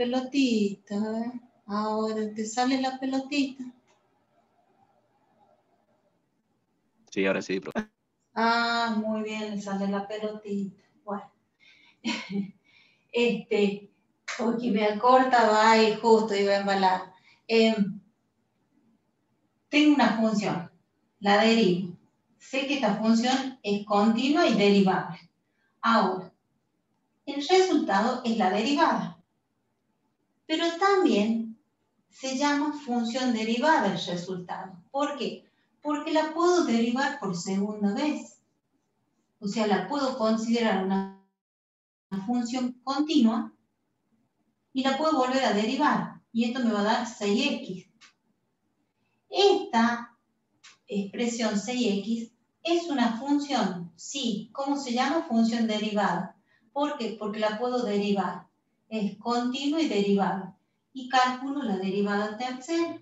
pelotita, ¿eh? Ahora te sale la pelotita. Sí, ahora sí, profe. Ah, muy bien, le sale la pelotita. Bueno. Porque me acortaba y justo iba a embalar. Tengo una función, la derivo. Sé que esta función es continua y derivable. Ahora, el resultado es la derivada. Pero también se llama función derivada el resultado. ¿Por qué? Porque la puedo derivar por segunda vez. O sea, la puedo considerar una función continua y la puedo volver a derivar. Y esto me va a dar 6x. Esta expresión 6x es una función, sí. ¿Cómo se llama? Función derivada. ¿Por qué? Porque la puedo derivar. Es continua y derivada. Y cálculo la derivada tercera.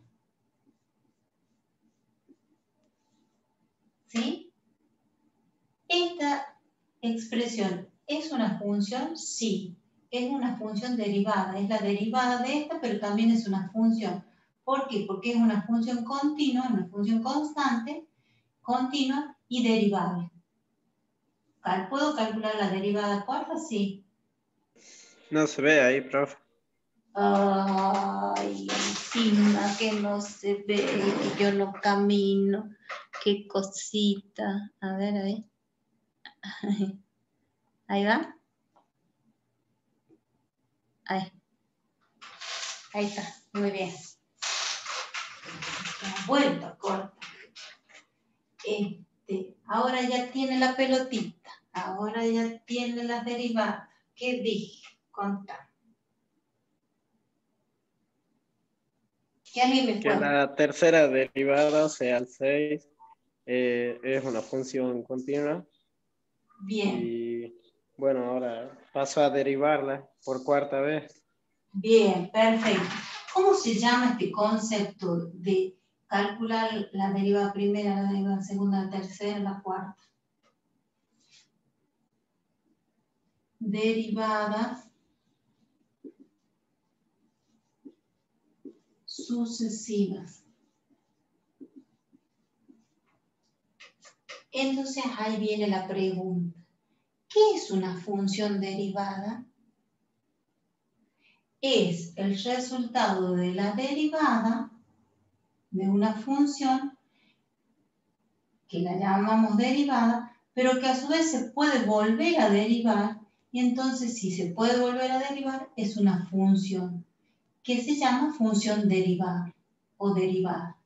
¿Sí? Esta expresión es una función, sí. Es una función derivada. Es la derivada de esta, pero también es una función. ¿Por qué? Porque es una función continua, una función constante, continua y derivable. ¿Puedo calcular la derivada cuarta? Sí. No se ve ahí, profe. Ay, encima que no se ve, que yo no camino. Qué cosita. A ver, ahí. Ahí va. Ahí. Ahí está. Muy bien. Vuelta corta. Ahora ya tiene la pelotita. Ahora ya tiene las derivadas. ¿Qué dije? Contá. ¿Qué alguien me Que cuenta? la tercera derivada, o sea, el 6, es una función continua. Bien. Y bueno, ahora paso a derivarla por cuarta vez. Bien, perfecto. ¿Cómo se llama este concepto de calcular la derivada primera, la derivada segunda, la tercera, la cuarta? Derivadas sucesivas. Entonces ahí viene la pregunta. ¿Qué es una función derivada? Es el resultado de la derivada de una función que la llamamos derivada, pero que a su vez se puede volver a derivar, y entonces si se puede volver a derivar es una función que se llama función derivada o derivada.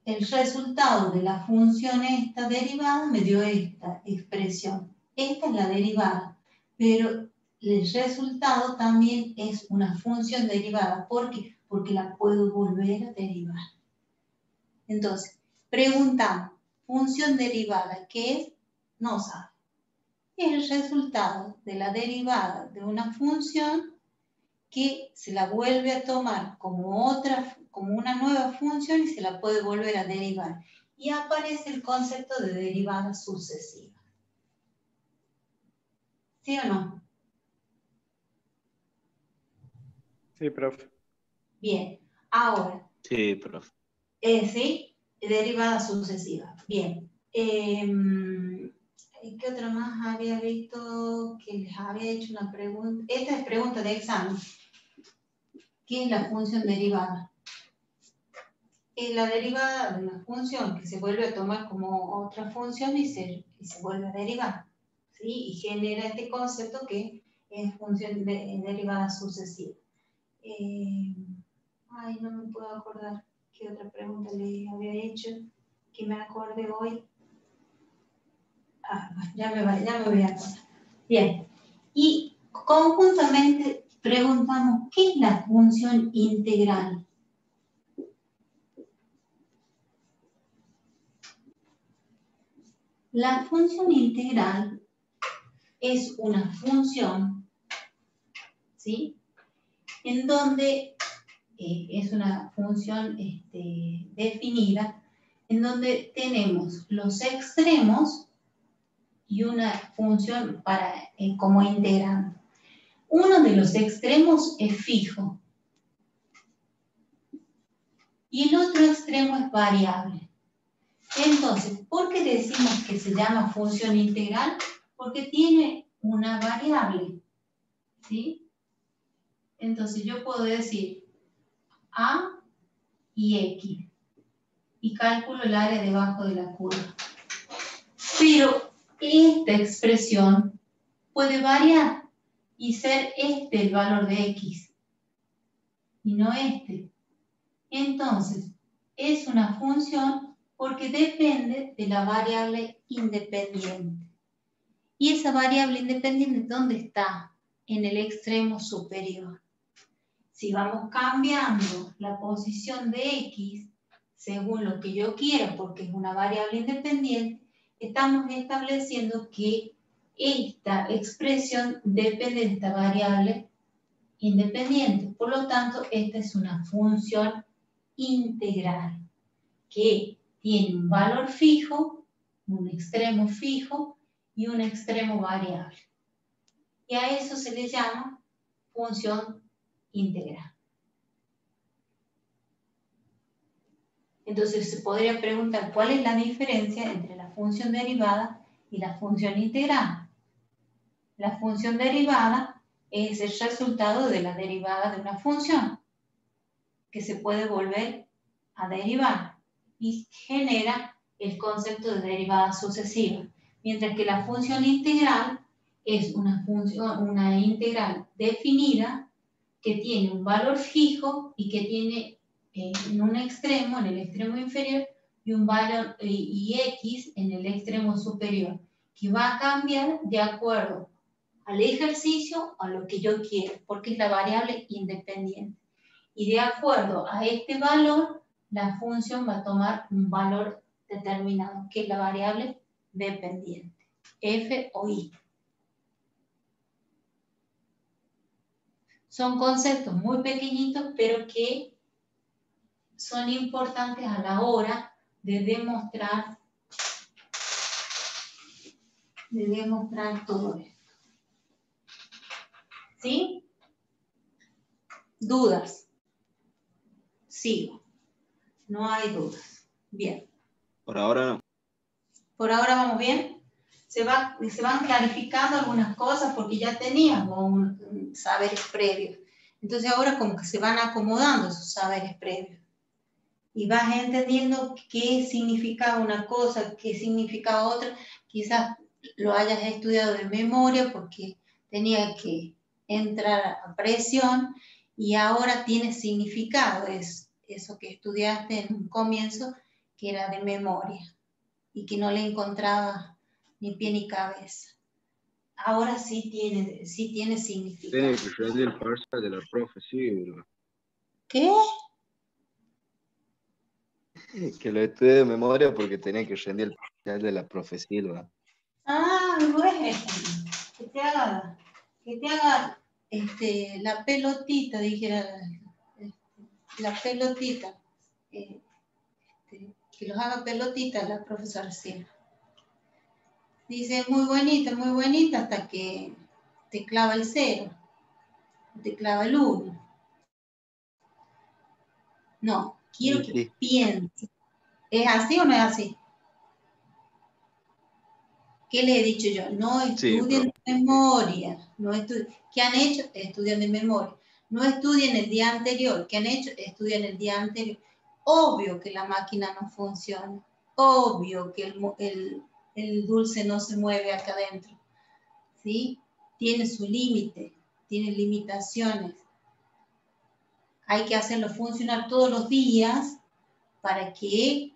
El resultado de la función esta derivada me dio esta expresión. Esta es la derivada, pero el resultado también es una función derivada. ¿Por qué? Porque la puedo volver a derivar. Entonces, preguntamos, función derivada, ¿qué es? No sabe. Es el resultado de la derivada de una función que se la vuelve a tomar como una nueva función y se la puede volver a derivar. Y aparece el concepto de derivada sucesiva. ¿Sí o no? Sí, profe. Bien. Ahora, Sí, profe. ¿sí? Derivada sucesiva. Bien. ¿Qué otra más había visto que les había hecho una pregunta? Esta es pregunta de examen. ¿Qué es la función derivada? Es la derivada de una función que se vuelve a tomar como otra función y se vuelve a derivar. ¿Sí? Y genera este concepto que es función derivada sucesiva. No me puedo acordar qué otra pregunta le había hecho, que me acorde hoy. Ya me voy a acordar. Bien. Y conjuntamente preguntamos, ¿qué es la función integral? La función integral es una función, ¿sí? En donde es una función definida, en donde tenemos los extremos y una función como integrando. Uno de los extremos es fijo y el otro extremo es variable. Entonces, ¿por qué decimos que se llama función integral? Porque tiene una variable, ¿sí? Entonces yo puedo decir A y X y calculo el área debajo de la curva. Pero esta expresión puede variar y ser este el valor de X y no este. Entonces, es una función porque depende de la variable independiente. Y esa variable independiente, ¿dónde está? En el extremo superior. Si vamos cambiando la posición de X según lo que yo quiero, porque es una variable independiente, estamos estableciendo que esta expresión depende de esta variable independiente. Por lo tanto, esta es una función integral que tiene un valor fijo, un extremo fijo y un extremo variable. Y a eso se le llama función integral. Entonces se podría preguntar cuál es la diferencia entre la función derivada y la función integral. La función derivada es el resultado de la derivada de una función que se puede volver a derivar y genera el concepto de derivada sucesiva, mientras que la función integral es una integral definida que tiene un valor fijo y que tiene en un extremo, en el extremo inferior, y un valor y X en el extremo superior, que va a cambiar de acuerdo al ejercicio o a lo que yo quiero, porque es la variable independiente. Y de acuerdo a este valor, la función va a tomar un valor determinado, que es la variable dependiente, f o i. Son conceptos muy pequeñitos, pero que son importantes a la hora de demostrar todo esto. ¿Sí? ¿Dudas? Sigo. No hay dudas. Bien. Por ahora no. ¿Por ahora vamos bien? Se van clarificando algunas cosas porque ya teníamos un saberes previos. Entonces ahora como que se van acomodando esos saberes previos. Y vas entendiendo qué significaba una cosa, qué significaba otra. Quizás lo hayas estudiado de memoria porque tenía que entrar a presión y ahora tiene significado eso que estudiaste en un comienzo que era de memoria y que no le encontraba ni pie ni cabeza. Ahora sí tiene significado. Tiene que rendir el parcial de la profe, sí, bro. ¿Qué? Que lo estudié de memoria porque tenía que rendir el parcial de la profe Silva. Ah, bueno, que te haga la pelotita, dijera, la pelotita, que los haga pelotita la profesora Silva. Dice, muy bonita, hasta que te clava el 0, te clava el 1. No, quiero que piense. ¿Es así o no es así? ¿Qué le he dicho yo? No estudien de memoria. ¿Qué han hecho? Estudian de memoria. No estudien el día anterior. ¿Qué han hecho? Estudian el día anterior. Obvio que la máquina no funciona. Obvio que el dulce no se mueve acá adentro. ¿Sí? Tiene su límite. Tiene limitaciones. Hay que hacerlo funcionar todos los días para que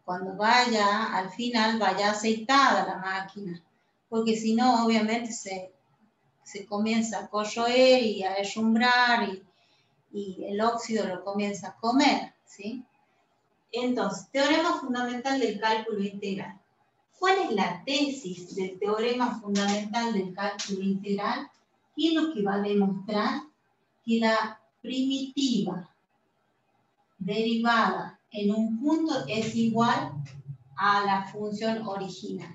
cuando vaya, al final, vaya aceitada la máquina. Porque si no, obviamente se comienza a corroer y a herrumbrar y el óxido lo comienza a comer, ¿sí? Entonces, teorema fundamental del cálculo integral. ¿Cuál es la tesis del teorema fundamental del cálculo integral? ¿Qué es lo que va a demostrar? Que la primitiva derivada en un punto es igual a la función original.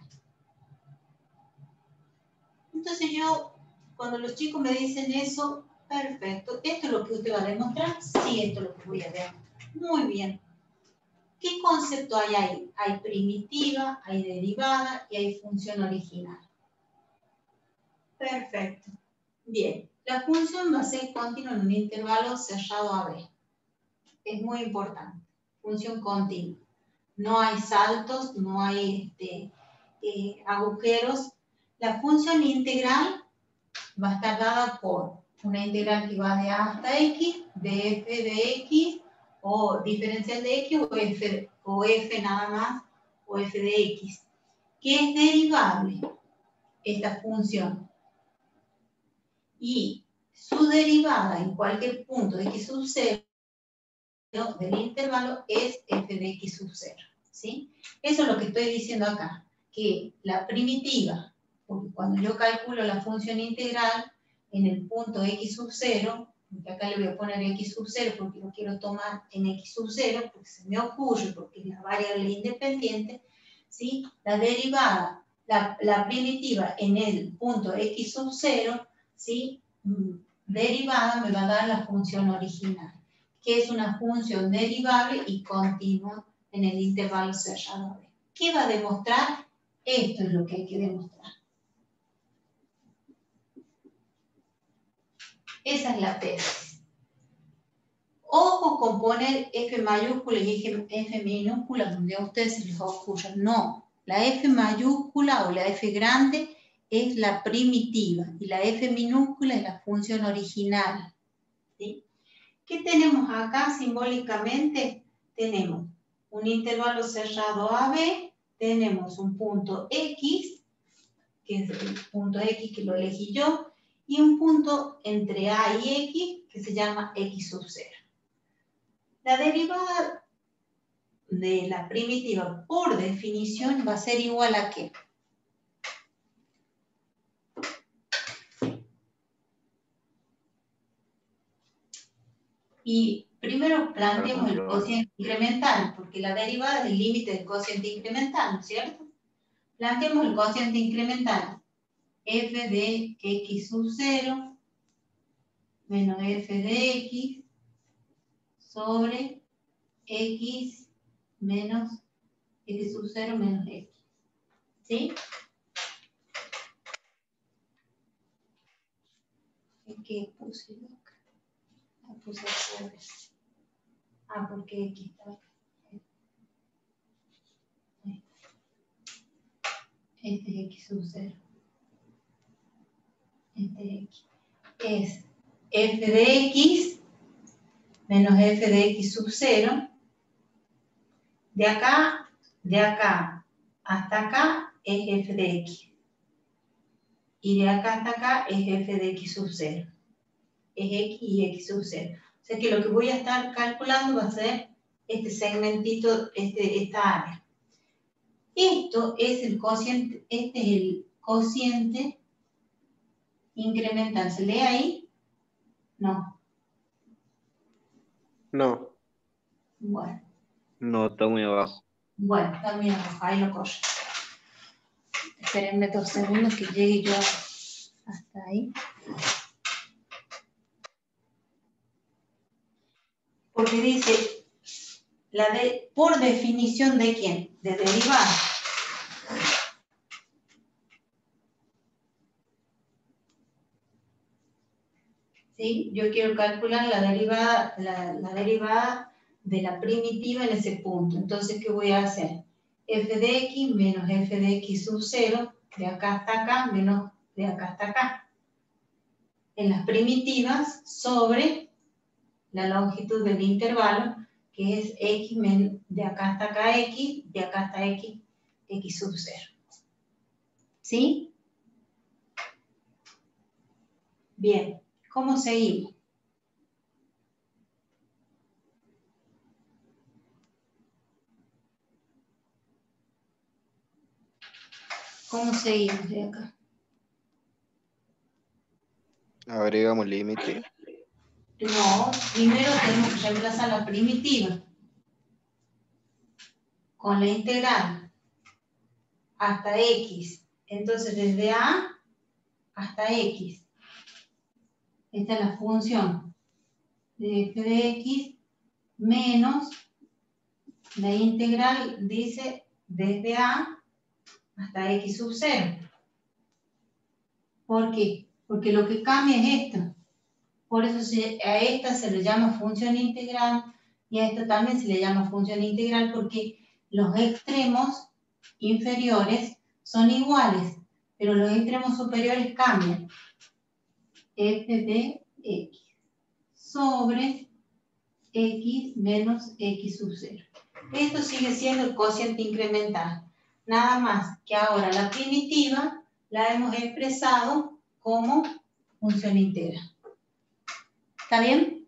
Entonces yo, cuando los chicos me dicen eso, perfecto, ¿esto es lo que usted va a demostrar? Sí, esto es lo que voy a demostrar. Muy bien. ¿Qué concepto hay ahí? Hay primitiva, hay derivada y hay función original. Perfecto. Bien, la función va a ser continua en un intervalo cerrado a B. Es muy importante. Función continua. No hay saltos, no hay agujeros. La función integral va a estar dada por una integral que va de A hasta X, de f de X, o diferencial de X, o f nada más, o f de X, que es derivable esta función. Y su derivada en cualquier punto de X sub 0 del intervalo es f de X sub 0. ¿Sí? Eso es lo que estoy diciendo acá, que la primitiva, porque cuando yo calculo la función integral en el punto X sub 0, porque acá le voy a poner X sub 0 porque lo quiero tomar en X sub 0, porque se me ocurre, porque es la variable independiente, ¿sí? La derivada, la primitiva en el punto X sub 0, ¿sí? Derivada me va a dar la función original, que es una función derivable y continua en el intervalo cerrado. ¿Qué va a demostrar? Esto es lo que hay que demostrar. Esa es la tesis. Ojo con poner F mayúscula y F minúscula donde a ustedes se les ocurra. No, la F mayúscula o la F grande es la primitiva y la F minúscula es la función original. ¿Sí? ¿Qué tenemos acá simbólicamente? Tenemos un intervalo cerrado AB, tenemos un punto X, que es el punto X que lo elegí yo, y un punto entre A y X que se llama X sub 0. La derivada de la primitiva por definición va a ser igual a ¿qué? Y primero planteemos el cociente incremental, porque la derivada es el límite del cociente incremental, ¿no es cierto? Planteemos el cociente incremental. F de X sub 0 menos F de X sobre X menos X sub 0 menos X. ¿Sí? ¿Qué puse yo acá? Puse sobre. Porque X está acá. Este es X sub 0. Este es X. Es F de X menos F de X sub 0. De acá hasta acá es F de X. Y de acá hasta acá es F de X sub 0. Es X y X sub 0. O sea que lo que voy a estar calculando va a ser este segmentito, esta área. Esto es el cociente, este es el cociente incremental. ¿Se lee ahí? No. No. Bueno. No, está muy abajo. Bueno, está muy abajo, ahí lo corro. Espérenme 2 segundos que llegue yo hasta ahí. Porque dice, por definición de quién, de derivada. ¿Sí? Yo quiero calcular la derivada de la primitiva en ese punto. Entonces, ¿qué voy a hacer? F de X menos F de X sub 0, de acá hasta acá, menos de acá hasta acá. En las primitivas sobre la longitud del intervalo, que es X de acá hasta acá X, de acá hasta X, X sub 0. ¿Sí? Bien, ¿cómo seguimos? ¿Cómo seguimos de acá? Agregamos límite. No, primero tenemos que reemplazar la primitiva con la integral hasta X. Entonces, desde A hasta X. Esta es la función de f de x menos la integral, dice, desde a hasta x sub 0. ¿Por qué? Porque lo que cambia es esto. Por eso a esta se le llama función integral y a esta también se le llama función integral porque los extremos inferiores son iguales, pero los extremos superiores cambian. F de x sobre x menos x sub 0. Esto sigue siendo el cociente incremental. Nada más que ahora la primitiva la hemos expresado como función integral. ¿Está bien?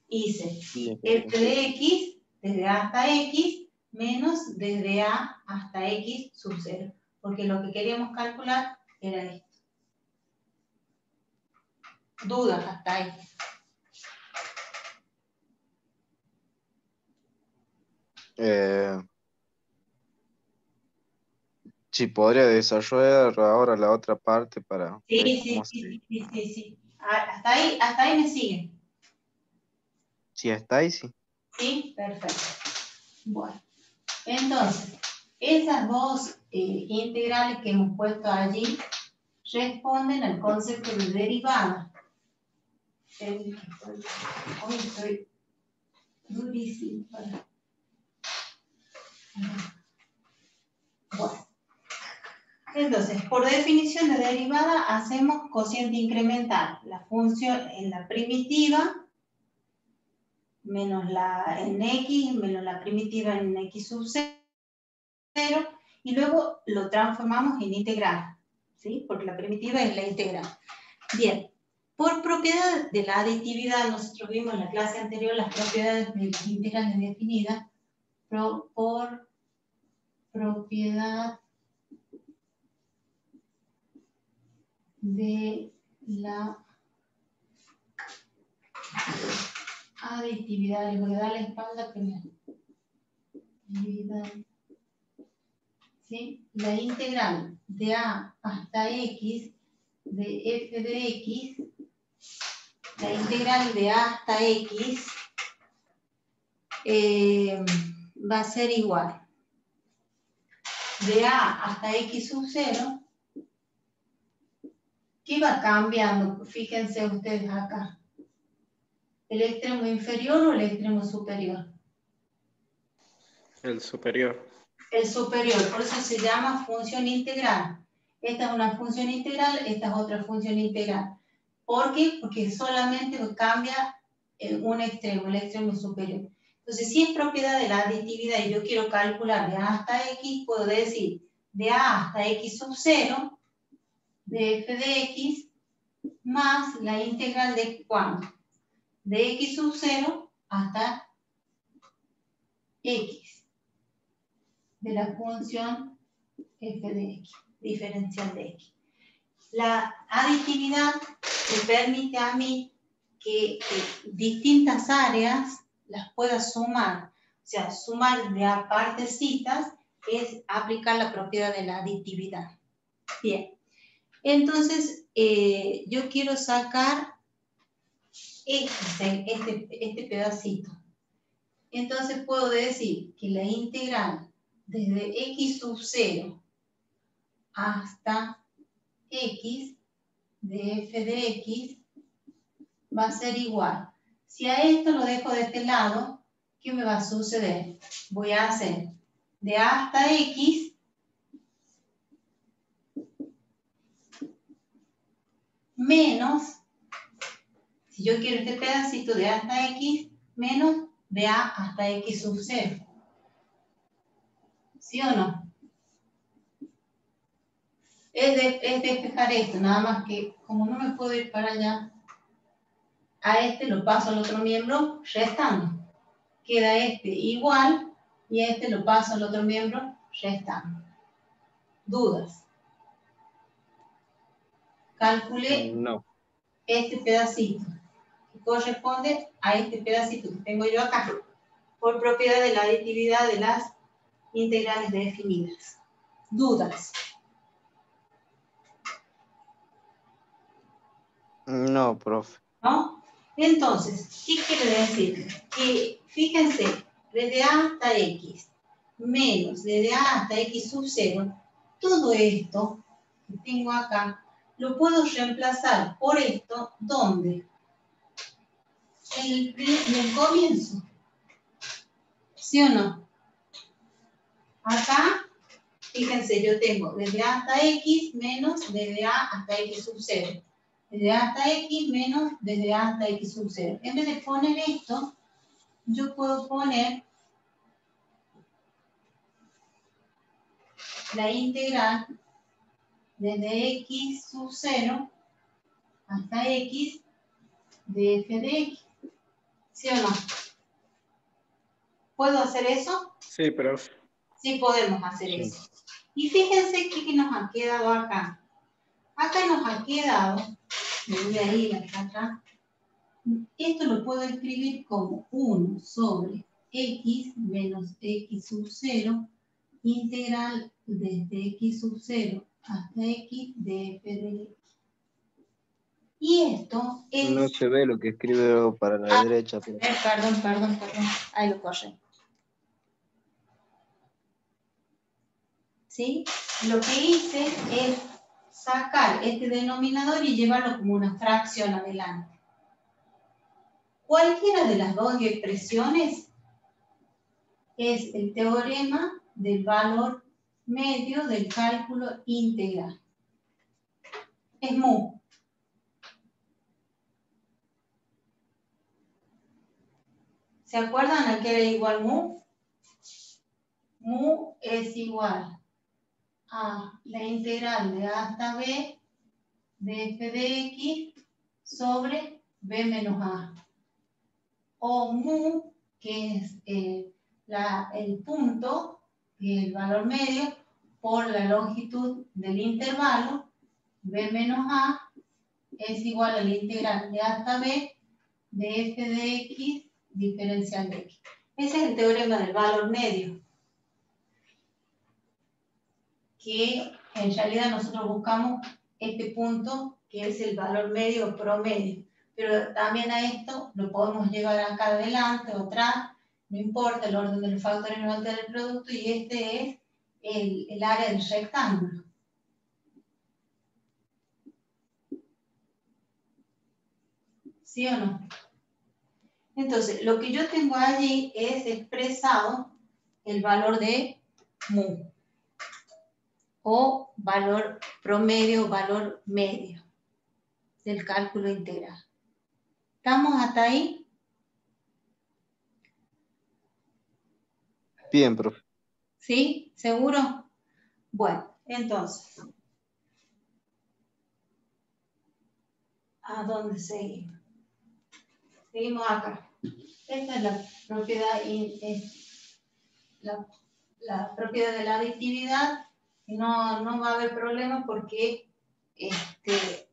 Hice f de x desde a hasta x menos desde a hasta x sub 0. Porque lo que queríamos calcular era esto. Dudas hasta ahí. Sí, podría desarrollar ahora la otra parte para ver cómo se... Sí. Hasta ahí me siguen. Sí, está ahí, sí. Sí, perfecto. Bueno, entonces, esas dos integrales que hemos puesto allí responden al concepto de derivada. Hoy estoy durísimo. Bueno, entonces, por definición de derivada, hacemos cociente incremental. La función en la primitiva menos la en x, menos la primitiva en x sub 0, y luego lo transformamos en integral, ¿sí? Porque la primitiva es la integral. Bien, por propiedad de la aditividad, nosotros vimos en la clase anterior las propiedades de las integrales definidas por propiedad de la aditividad. Les voy a dar la espalda primero. ¿Sí? La integral de a hasta x de f de x, la integral de a hasta x va a ser igual de a hasta x sub 0. ¿Qué va cambiando? Fíjense ustedes acá. ¿El extremo inferior o el extremo superior? El superior. El superior, por eso se llama función integral. Esta es una función integral, esta es otra función integral. ¿Por qué? Porque solamente cambia un extremo, el extremo superior. Entonces, si es propiedad de la aditividad y yo quiero calcular de a hasta x, puedo decir de a hasta x sub 0 de f de x más la integral de ¿cuánto? De x sub 0 hasta x de la función f de x, diferencial de x. La aditividad me permite a mí que distintas áreas las pueda sumar. O sea, sumar de a partecitas es aplicar la propiedad de la aditividad. Bien. Entonces, yo quiero sacar este pedacito. Entonces puedo decir que la integral desde x sub 0 hasta x de f de x va a ser igual. Si a esto lo dejo de este lado, ¿qué me va a suceder? Voy a hacer de a hasta x menos, si yo quiero este pedacito de a hasta x, menos de a hasta x sub 0. ¿Sí o no? Es despejar esto, nada más que como no me puedo ir para allá, a este lo paso al otro miembro restando. Queda este igual y a este lo paso al otro miembro restando. ¿Dudas? Calculé No. este pedacito que corresponde a este pedacito que tengo yo acá por propiedad de la aditividad de las integrales definidas. ¿Dudas? No, profe. ¿No? Entonces, ¿qué quiere decir? Que fíjense, desde A hasta X menos desde A hasta X sub 0, todo esto que tengo acá, lo puedo reemplazar por esto, ¿dónde? En el comienzo. ¿Sí o no? Acá, fíjense, yo tengo desde A hasta X menos desde A hasta X sub 0. Desde A hasta X menos desde A hasta X sub 0. En vez de poner esto, yo puedo poner la integral desde X sub 0 hasta X de f de X. ¿Sí o no? ¿Puedo hacer eso? Sí, profe. Sí podemos hacer eso. Y fíjense qué nos ha quedado acá. Acá nos ha quedado, me voy a ir acá atrás, esto lo puedo escribir como 1 sobre X menos X sub 0 integral desde X sub 0 hasta X de f de X. Y esto es... No se ve lo que escribe para la derecha. Pero... Perdón. Ahí lo corre. ¿Sí? Lo que hice es sacar este denominador y llevarlo como una fracción adelante. Cualquiera de las dos expresiones es el teorema del valor medio del cálculo integral. Es mu. ¿Se acuerdan a qué era igual mu? Mu es igual a la integral de A hasta B de f de X sobre B menos A. O mu, que es el punto, que es el valor medio, por la longitud del intervalo, B menos A es igual a la integral de A hasta B de f de X diferencial de X. Ese es el teorema del valor medio, que en realidad nosotros buscamos este punto que es el valor medio o promedio, pero también a esto lo podemos llevar acá adelante o atrás, no importa, el orden de los factores no altera el producto, y este es el área del rectángulo. ¿Sí o no? Entonces, lo que yo tengo allí es expresado el valor de mu, o valor promedio, valor medio del cálculo integral. ¿Estamos hasta ahí? Bien, profe. ¿Sí? ¿Seguro? Bueno, entonces, ¿a dónde seguimos? Seguimos acá. Esta es la propiedad, la propiedad de la aditividad. No va a haber problema porque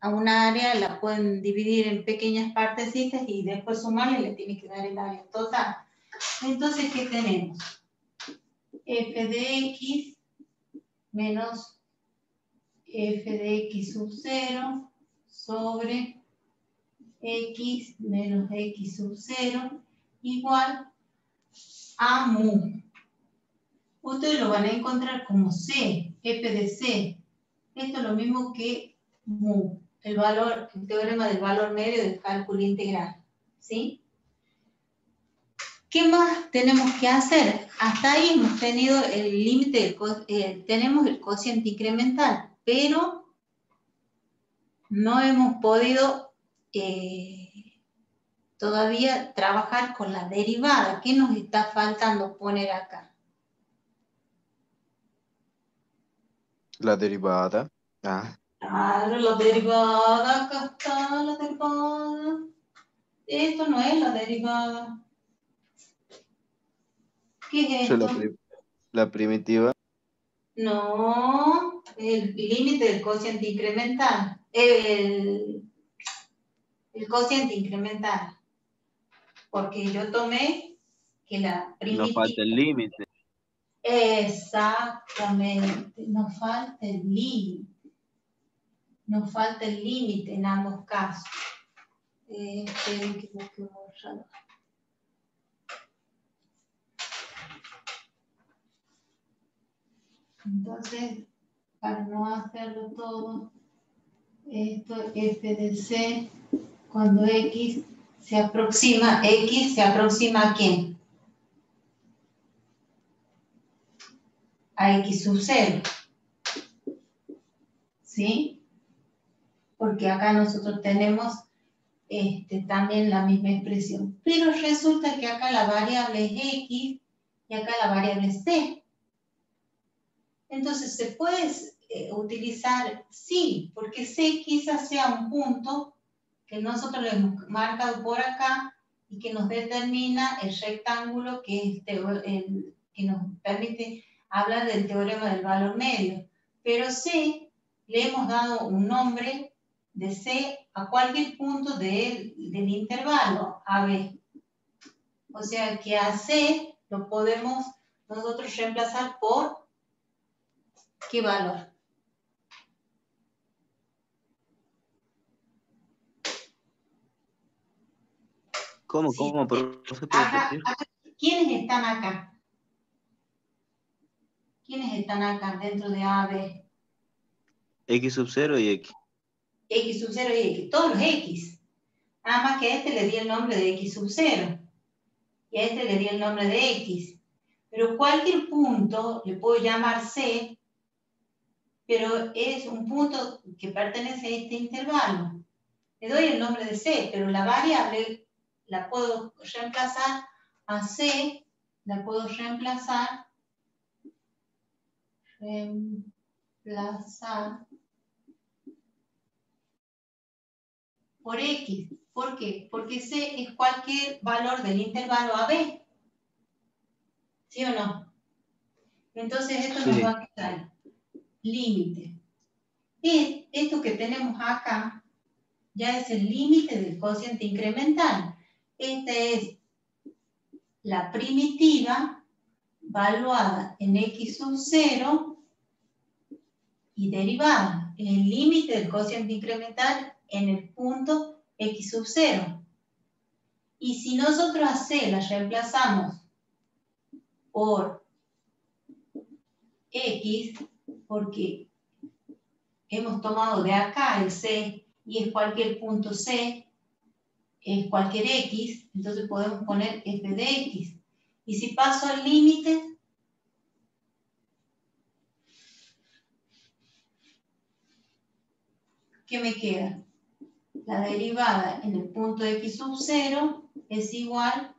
a una área la pueden dividir en pequeñas partecitas y después sumarle y le tiene que dar el área total. Entonces, ¿qué tenemos? F de X menos f de X sub 0 sobre X menos X sub 0 igual a mu. Ustedes lo van a encontrar como C, f de C. Esto es lo mismo que mu, el teorema del valor medio del cálculo integral. ¿Sí? ¿Qué más tenemos que hacer? Hasta ahí hemos tenido el límite, tenemos el cociente incremental, pero no hemos podido todavía trabajar con la derivada. ¿Qué nos está faltando poner acá? La derivada. Ah. Claro, la derivada, acá está la derivada. Esto no es la derivada. ¿Qué es esto? La primitiva. No, el límite del cociente incremental. El cociente incremental. Porque yo tomé que la primitiva... Nos falta el límite. Exactamente, nos falta el límite. nos falta el límite en ambos casos. Esperen que tengo que borrarlo. Entonces, para no hacerlo todo, esto f de c, cuando x se aproxima ¿a quién? A x sub 0. ¿Sí? Porque acá nosotros tenemos también la misma expresión. Pero resulta que acá la variable es x y acá la variable es c. Entonces, ¿se puede utilizar? Sí, porque c quizás sea un punto que nosotros le hemos marcado por acá y que nos determina el rectángulo que nos permite hablar del teorema del valor medio. Pero c le hemos dado un nombre de c a cualquier punto del intervalo AB. O sea que a c lo podemos nosotros reemplazar por ¿qué valor? ¿Cómo? Sí. ¿Cómo? ¿Profe, puede repetir? ¿Quiénes están acá? ¿Quiénes están acá dentro de AB? X sub 0 y X. X sub 0 y X. Todos los X. Nada más que a este le di el nombre de X sub 0. Y a este le di el nombre de X. Pero cualquier punto le puedo llamar C, pero es un punto que pertenece a este intervalo. Le doy el nombre de C, pero la variable la puedo reemplazar a C, la puedo reemplazar por X. ¿Por qué? Porque C es cualquier valor del intervalo AB. ¿Sí o no? Entonces esto Sí. nos va a quedar límite. Y esto que tenemos acá ya es el límite del cociente incremental. Esta es la primitiva valuada en X sub 0 y derivada. El límite del cociente incremental en el punto X sub 0. Y si nosotros a C la reemplazamos por X, porque hemos tomado de acá el C y es cualquier punto C, es cualquier X, entonces podemos poner f de X. Y si paso al límite, ¿qué me queda? La derivada en el punto X sub 0 es igual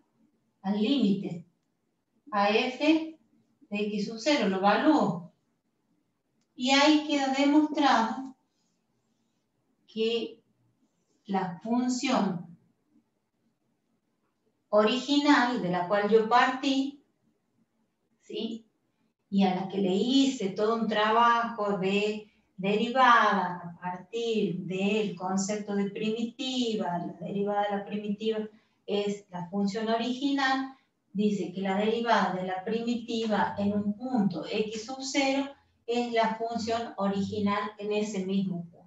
al límite, a f de X sub 0, lo evalúo. Y ahí queda demostrado que la función original de la cual yo partí, ¿sí? Y a la que le hice todo un trabajo de derivada a partir del concepto de primitiva, la derivada de la primitiva es la función original, dice que la derivada de la primitiva en un punto X sub 0 es la función original en ese mismo punto.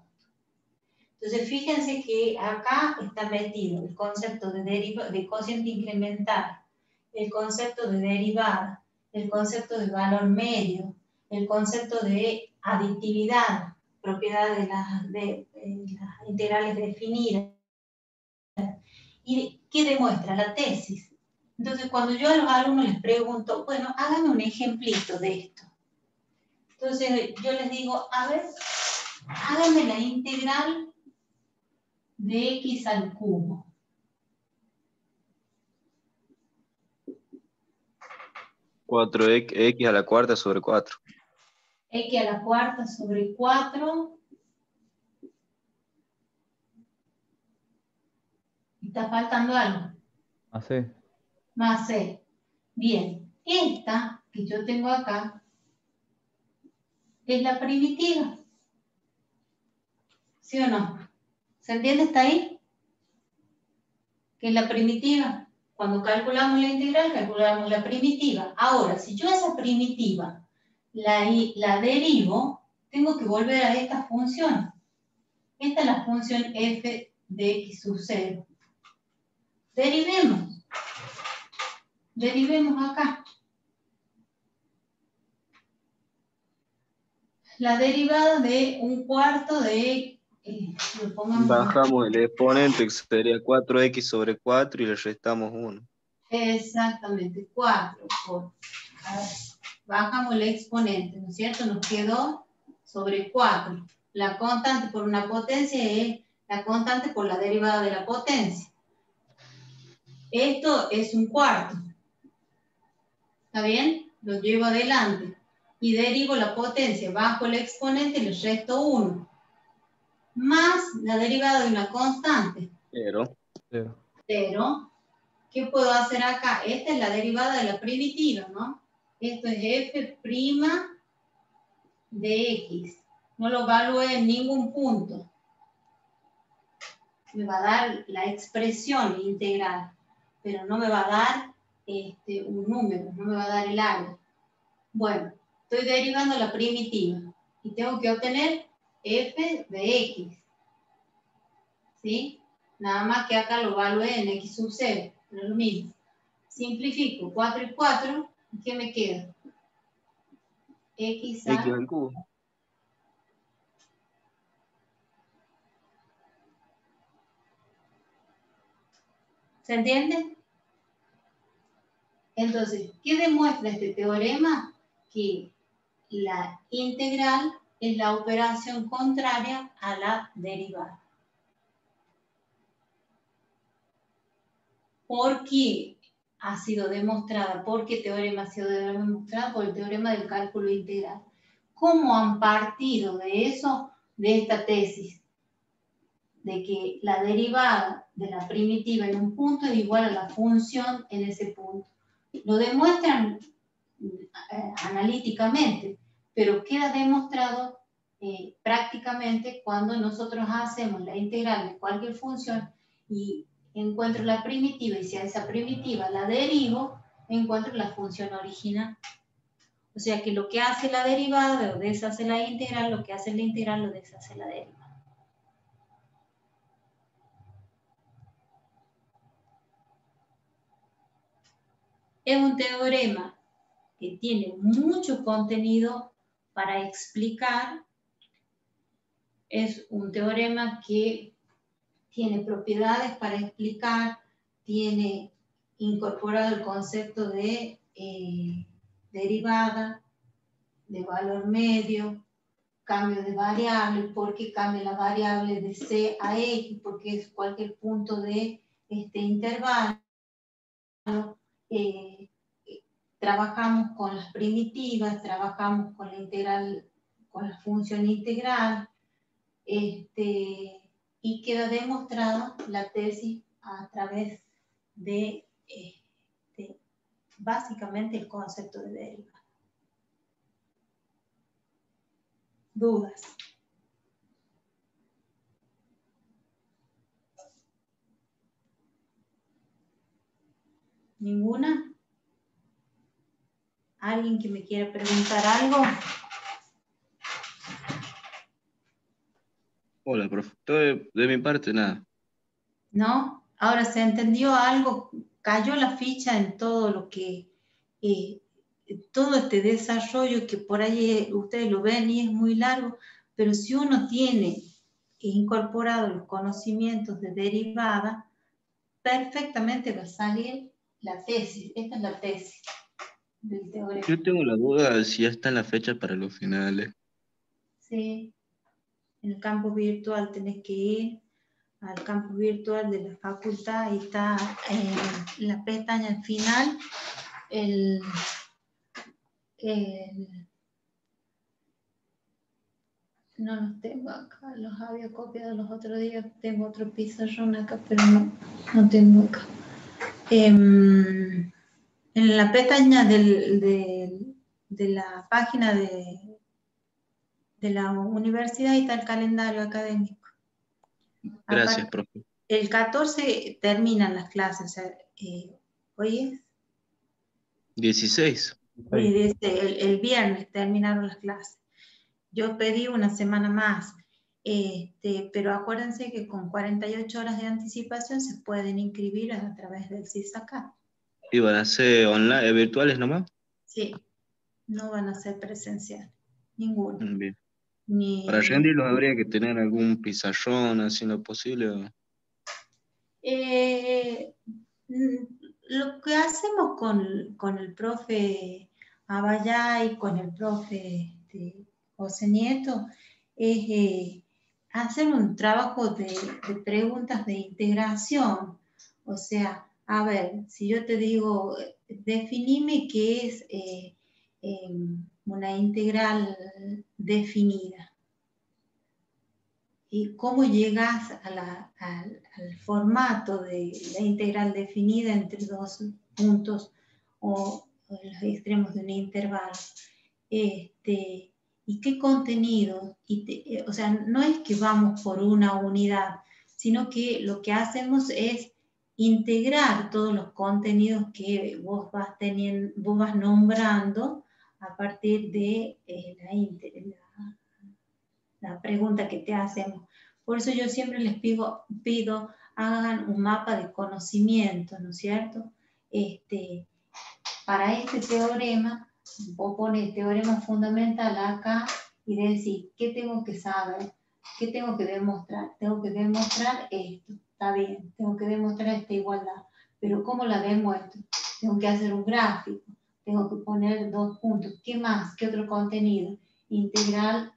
Entonces, fíjense que acá está metido el concepto de cociente incremental, el concepto de derivada, el concepto de valor medio, el concepto de aditividad, propiedad de las integrales definidas. ¿Y qué demuestra? La tesis. Entonces, cuando yo a los alumnos les pregunto, bueno, háganme un ejemplito de esto. Entonces, yo les digo, a ver, háganme la integral de X al cubo. X a la cuarta sobre 4. X a la cuarta sobre 4. ¿Está faltando algo? Más C. Más C. Bien, esta que yo tengo acá es la primitiva. ¿Sí o no? ¿Se entiende? ¿Está ahí? Que es la primitiva. Cuando calculamos la integral, calculamos la primitiva. Ahora, si yo esa primitiva la derivo, tengo que volver a esta función. Esta es la función f de x sub 0. Derivemos. Derivemos acá. La derivada de un cuarto de... lo pongamos Bajamos el exponente, que sería 4x sobre 4, y le restamos 1. exactamente, 4 por... A ver, bajamos el exponente, ¿no es cierto? Nos quedó sobre 4. La constante por una potencia es la constante por la derivada de la potencia. Esto es un cuarto. ¿Está bien? Lo llevo adelante. Y derivo la potencia bajo el exponente y le resto 1. Más la derivada de una constante. 0. 0. ¿Qué puedo hacer acá? Esta es la derivada de la primitiva, ¿no? Esto es f' de x. No lo evalué en ningún punto. Me va a dar la expresión integral, pero no me va a dar un número, no me va a dar el área. Bueno, estoy derivando la primitiva y tengo que obtener f de x. ¿Sí? Nada más que acá lo evalué en x sub 0, pero es lo mismo. Simplifico 4 y 4, ¿y qué me queda? X X al cubo. ¿Se entiende? Entonces, ¿qué demuestra este teorema? Que la integral es la operación contraria a la derivada. ¿Por qué ha sido demostrada? ¿Por qué teorema ha sido demostrado? Por el teorema del cálculo integral. ¿Cómo han partido de eso, de esta tesis? De que la derivada de la primitiva en un punto es igual a la función en ese punto. Lo demuestran analíticamente, pero queda demostrado prácticamente cuando nosotros hacemos la integral de cualquier función y encuentro la primitiva, y si a esa primitiva la derivo, encuentro la función original. O sea que lo que hace la derivada lo deshace la integral, lo que hace la integral lo deshace la derivada. Es un teorema que tiene mucho contenido para explicar. Es un teorema que tiene propiedades para explicar, tiene incorporado el concepto de derivada, de valor medio, cambio de variable, porque cambia la variable de C a X, porque es cualquier punto de este intervalo. Trabajamos con las primitivas, trabajamos con la integral, con la función integral, y queda demostrado la tesis a través de básicamente el concepto de derivada. ¿Dudas? ¿Ninguna? ¿Alguien que me quiera preguntar algo? Hola, profe. De mi parte, nada. ¿No? Ahora se entendió algo, cayó la ficha en todo lo que, todo este desarrollo que por ahí ustedes lo ven y es muy largo, pero si uno tiene incorporado los conocimientos de derivada, perfectamente va a salir la tesis. Esta es la tesis del teorema. Yo tengo la duda si ya está en la fecha para los finales. Sí, en el campo virtual tenés que ir al campo virtual de la facultad y está en la pestaña final no los tengo acá, los había copiado los otros días, tengo otro pizarrón acá, pero no tengo acá. En la pestaña de la página de la universidad está el calendario académico. Gracias, profe. El 14 terminan las clases, o sea, hoy es 16. el viernes terminaron las clases. Yo pedí una semana más Pero acuérdense que con 48 horas de anticipación se pueden inscribir a través del CISACAP. ¿Y van a ser online, virtuales nomás? Sí, no van a ser presenciales, ninguno. Bien. Para Ni, rendirlos habría que tener algún pizarrón, así lo posible. ¿O? Lo que hacemos con el profe Abayá y con el profe José Nieto es hacer un trabajo de preguntas de integración. O sea, a ver, si yo te digo, definime qué es una integral definida. ¿Y cómo llegas al formato de la integral definida entre dos puntos o los extremos de un intervalo? ¿Y qué contenido? O sea, no es que vamos por una unidad, sino que lo que hacemos es integrar todos los contenidos que vos vas nombrando a partir de la pregunta que te hacemos. Por eso yo siempre les pido hagan un mapa de conocimiento, ¿no es cierto? Para este teorema, vos pones teorema fundamental acá y decís, ¿qué tengo que saber? ¿Qué tengo que demostrar? Tengo que demostrar esto, está bien, tengo que demostrar esta igualdad, pero ¿cómo la demuestro? Tengo que hacer un gráfico, tengo que poner 2 puntos, ¿qué más? ¿Qué otro contenido? Integral,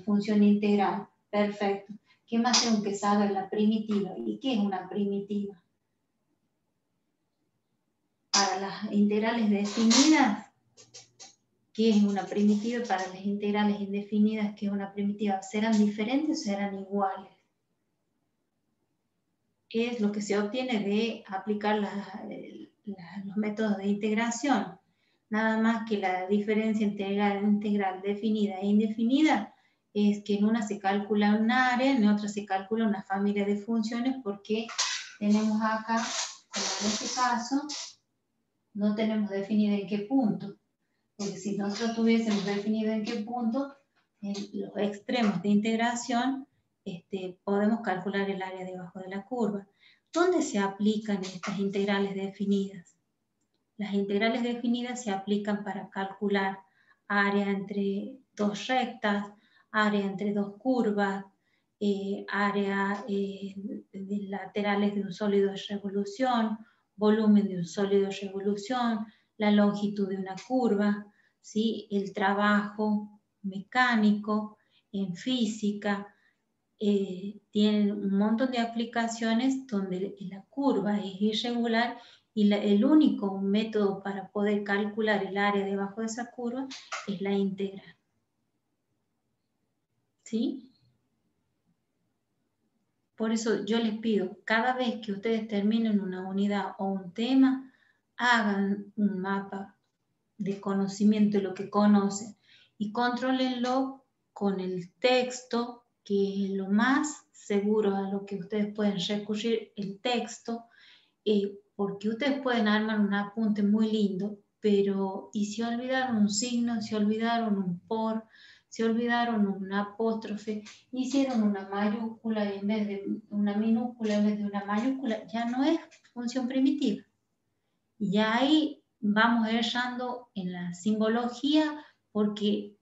función integral, perfecto. ¿Qué más tengo que saber? La primitiva. ¿Y qué es una primitiva? Para las integrales definidas, ¿qué es una primitiva? Y para las integrales indefinidas, ¿qué es una primitiva? ¿Serán diferentes o serán iguales? ¿Qué es lo que se obtiene de aplicar los métodos de integración? Nada más que la diferencia integral definida e indefinida es que en una se calcula un área, en otra se calcula una familia de funciones, porque tenemos acá, como en este caso, no tenemos definido en qué punto. Porque si nosotros tuviésemos definido en qué punto, en los extremos de integración, podemos calcular el área debajo de la curva. ¿Dónde se aplican estas integrales definidas? Las integrales definidas se aplican para calcular área entre dos rectas, área entre dos curvas, área de laterales de un sólido de revolución, volumen de un sólido de revolución, la longitud de una curva, ¿sí? El trabajo mecánico, en física, tienen un montón de aplicaciones donde la curva es irregular y el único método para poder calcular el área debajo de esa curva es la integral. ¿Sí? Por eso yo les pido, cada vez que ustedes terminen una unidad o un tema, hagan un mapa de conocimiento de lo que conocen y contrólenlo con el texto, que es lo más seguro a lo que ustedes pueden recurrir, el texto, porque ustedes pueden armar un apunte muy lindo, pero ¿y si olvidaron un signo, si olvidaron un por, si olvidaron un apóstrofe, hicieron una mayúscula en vez de una minúscula en vez de una mayúscula? Ya no es función primitiva. Y ya ahí vamos errando en la simbología, porque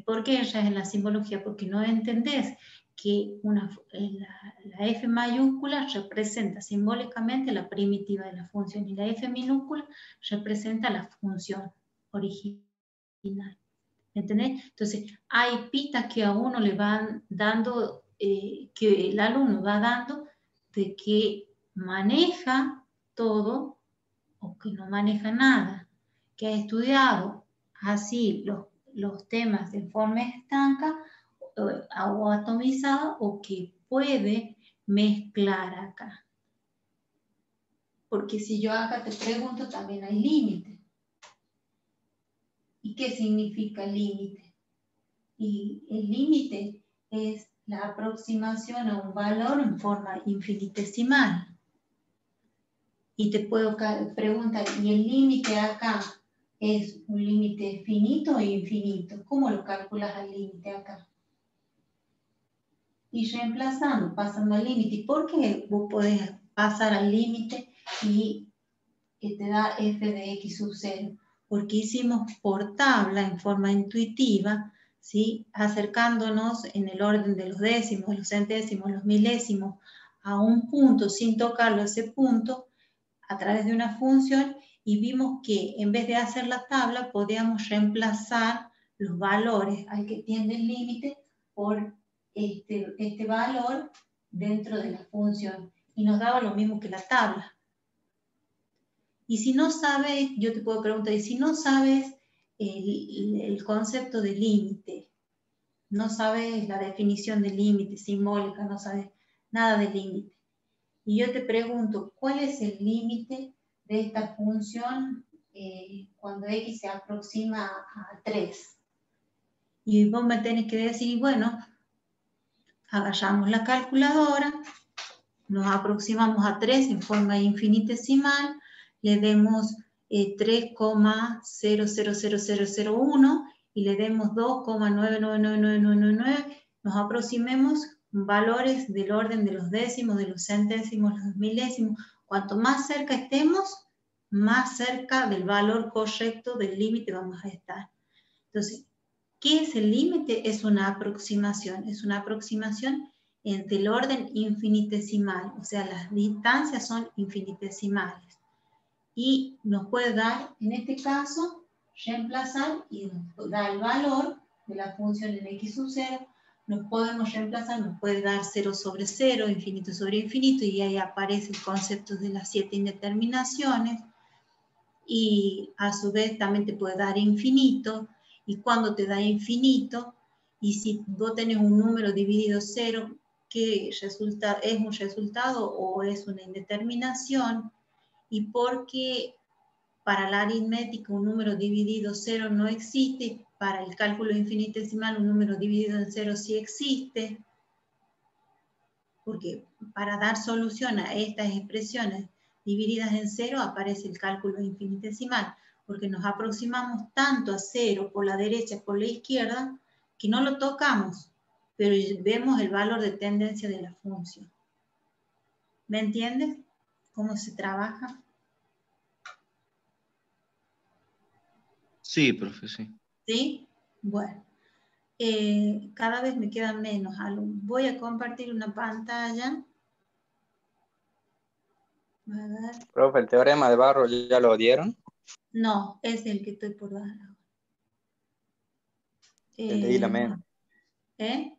¿por qué erras en la simbología? Porque no entendés que la F mayúscula representa simbólicamente la primitiva de la función y la F minúscula representa la función original. ¿Entendés? Entonces, hay pistas que a uno le van dando, que el alumno va dando, de que maneja todo o que no maneja nada, que ha estudiado así los temas de forma estanca o atomizada, o que puede mezclar acá. Porque si yo acá te pregunto, también hay límite. ¿Y qué significa límite? Y el límite es la aproximación a un valor en forma infinitesimal. Y te puedo preguntar, ¿y el límite acá es un límite finito o infinito? ¿Cómo lo calculas el límite acá? y reemplazando, pasando al límite. ¿Por qué vos podés pasar al límite y que te da f de x sub 0? Porque hicimos por tabla en forma intuitiva, ¿sí? Acercándonos en el orden de los décimos, los centésimos, los milésimos, a un punto sin tocarlo ese punto, a través de una función, y vimos que en vez de hacer la tabla, podíamos reemplazar los valores al que tiende el límite por este valor dentro de la función. Y nos daba lo mismo que la tabla. Y si no sabes, yo te puedo preguntar, y si no sabes el concepto de límite, no sabes la definición de límite simbólica, no sabes nada de límite, y yo te pregunto, ¿cuál es el límite de esta función cuando x se aproxima a 3? Y vos me tenés que decir, bueno, agarramos la calculadora, nos aproximamos a 3 en forma infinitesimal, le demos 3,000001 y le demos 2,999999, nos aproximemos valores del orden de los décimos, de los centésimos, los milésimos. Cuanto más cerca estemos, más cerca del valor correcto del límite vamos a estar. Entonces, ¿qué es el límite? Es una aproximación entre el orden infinitesimal, o sea, las distancias son infinitesimales. Y nos puede dar, en este caso, reemplazar y nos da el valor de la función en x sub 0, nos podemos reemplazar, nos puede dar 0 sobre 0, infinito sobre infinito, y ahí aparece el concepto de las 7 indeterminaciones, y a su vez también te puede dar infinito, y cuando te da infinito, y si vos tenés un número dividido 0, ¿qué resulta? ¿Es un resultado o es una indeterminación? Y porque para la aritmética un número dividido 0 no existe, para el cálculo infinitesimal un número dividido en 0 sí existe, porque para dar solución a estas expresiones divididas en 0 aparece el cálculo infinitesimal, porque nos aproximamos tanto a 0 por la derecha por la izquierda que no lo tocamos, pero vemos el valor de tendencia de la función. ¿Me entiendes cómo se trabaja? Sí, profe, sí. ¿Sí? Bueno. Cada vez me quedan menos alumnos. Voy a compartir una pantalla. A ver. Profe, el teorema de Barro ya lo dieron. No, es el que estoy por dar ahora. Le leí la mente. ¿Eh?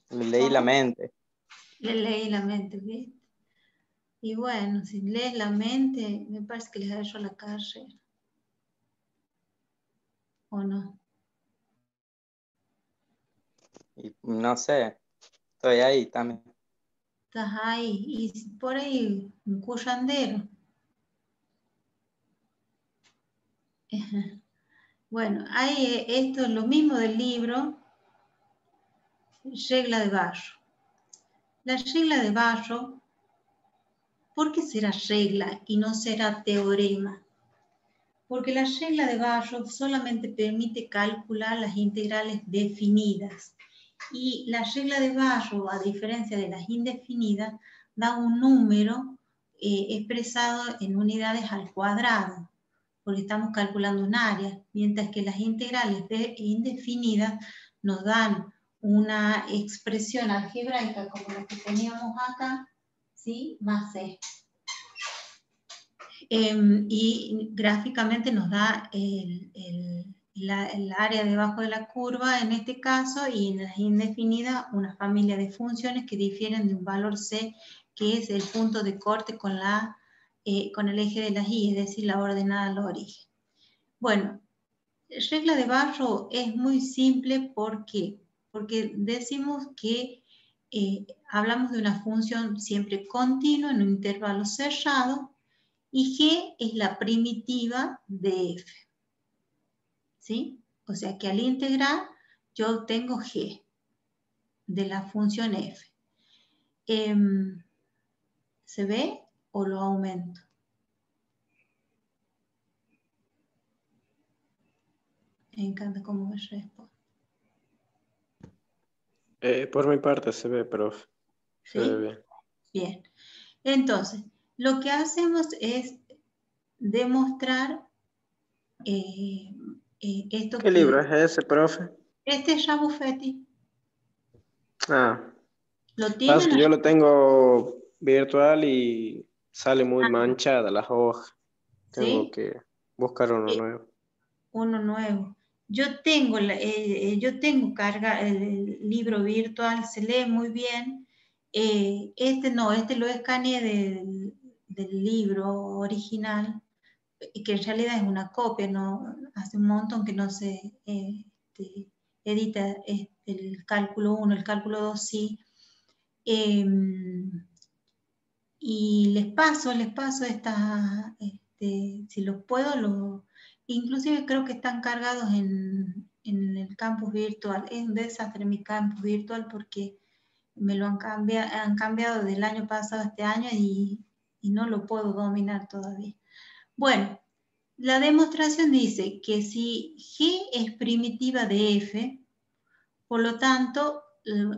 Le leí la mente. Le leí la mente, ¿viste? Y bueno, si lees la mente, me parece que les agarro la carrera. ¿O no? Y no sé, estoy ahí también. Estás ahí. Y por ahí, un currandero. Bueno, hay, esto es lo mismo del libro, regla de Barro. La regla de Barro, ¿por qué será regla y no será teorema? Porque la regla de Barro solamente permite calcular las integrales definidas. Y la regla de Barro, a diferencia de las indefinidas, da un número expresado en unidades al cuadrado, porque estamos calculando un área, mientras que las integrales indefinidas nos dan una expresión algebraica como la que teníamos acá, ¿sí? Más C. Y gráficamente nos da el área debajo de la curva en este caso, y en las indefinidas una familia de funciones que difieren de un valor C, que es el punto de corte con el eje de las Y, es decir, la ordenada al origen. Bueno, regla de Barro es muy simple. ¿Por qué? Porque decimos que hablamos de una función siempre continua en un intervalo cerrado, y G es la primitiva de F, ¿sí? O sea que al integrar yo obtengo G de la función F. ¿Se ve o lo aumento? Me encanta cómo me responde. Por mi parte se ve, profe. Se ¿Sí? ve bien. Bien. Entonces, lo que hacemos es demostrar esto ¿Qué libro es ese, profe? Este es Buffetti. Ah, ¿Lo pasa tienen? que yo lo tengo virtual y sale muy manchada las hojas. Tengo ¿Sí? que buscar uno nuevo. Uno nuevo. Yo tengo carga el libro virtual, se lee muy bien. Este lo escaneé del libro original, que en realidad es una copia, no, hace un montón que no se edita el cálculo 1, el cálculo 2 sí. Y les paso estas, si los puedo, inclusive creo que están cargados en el campus virtual. Es un desastre mi campus virtual porque me lo han cambiado del año pasado a este año y no lo puedo dominar todavía. Bueno, la demostración dice que si G es primitiva de F, por lo tanto,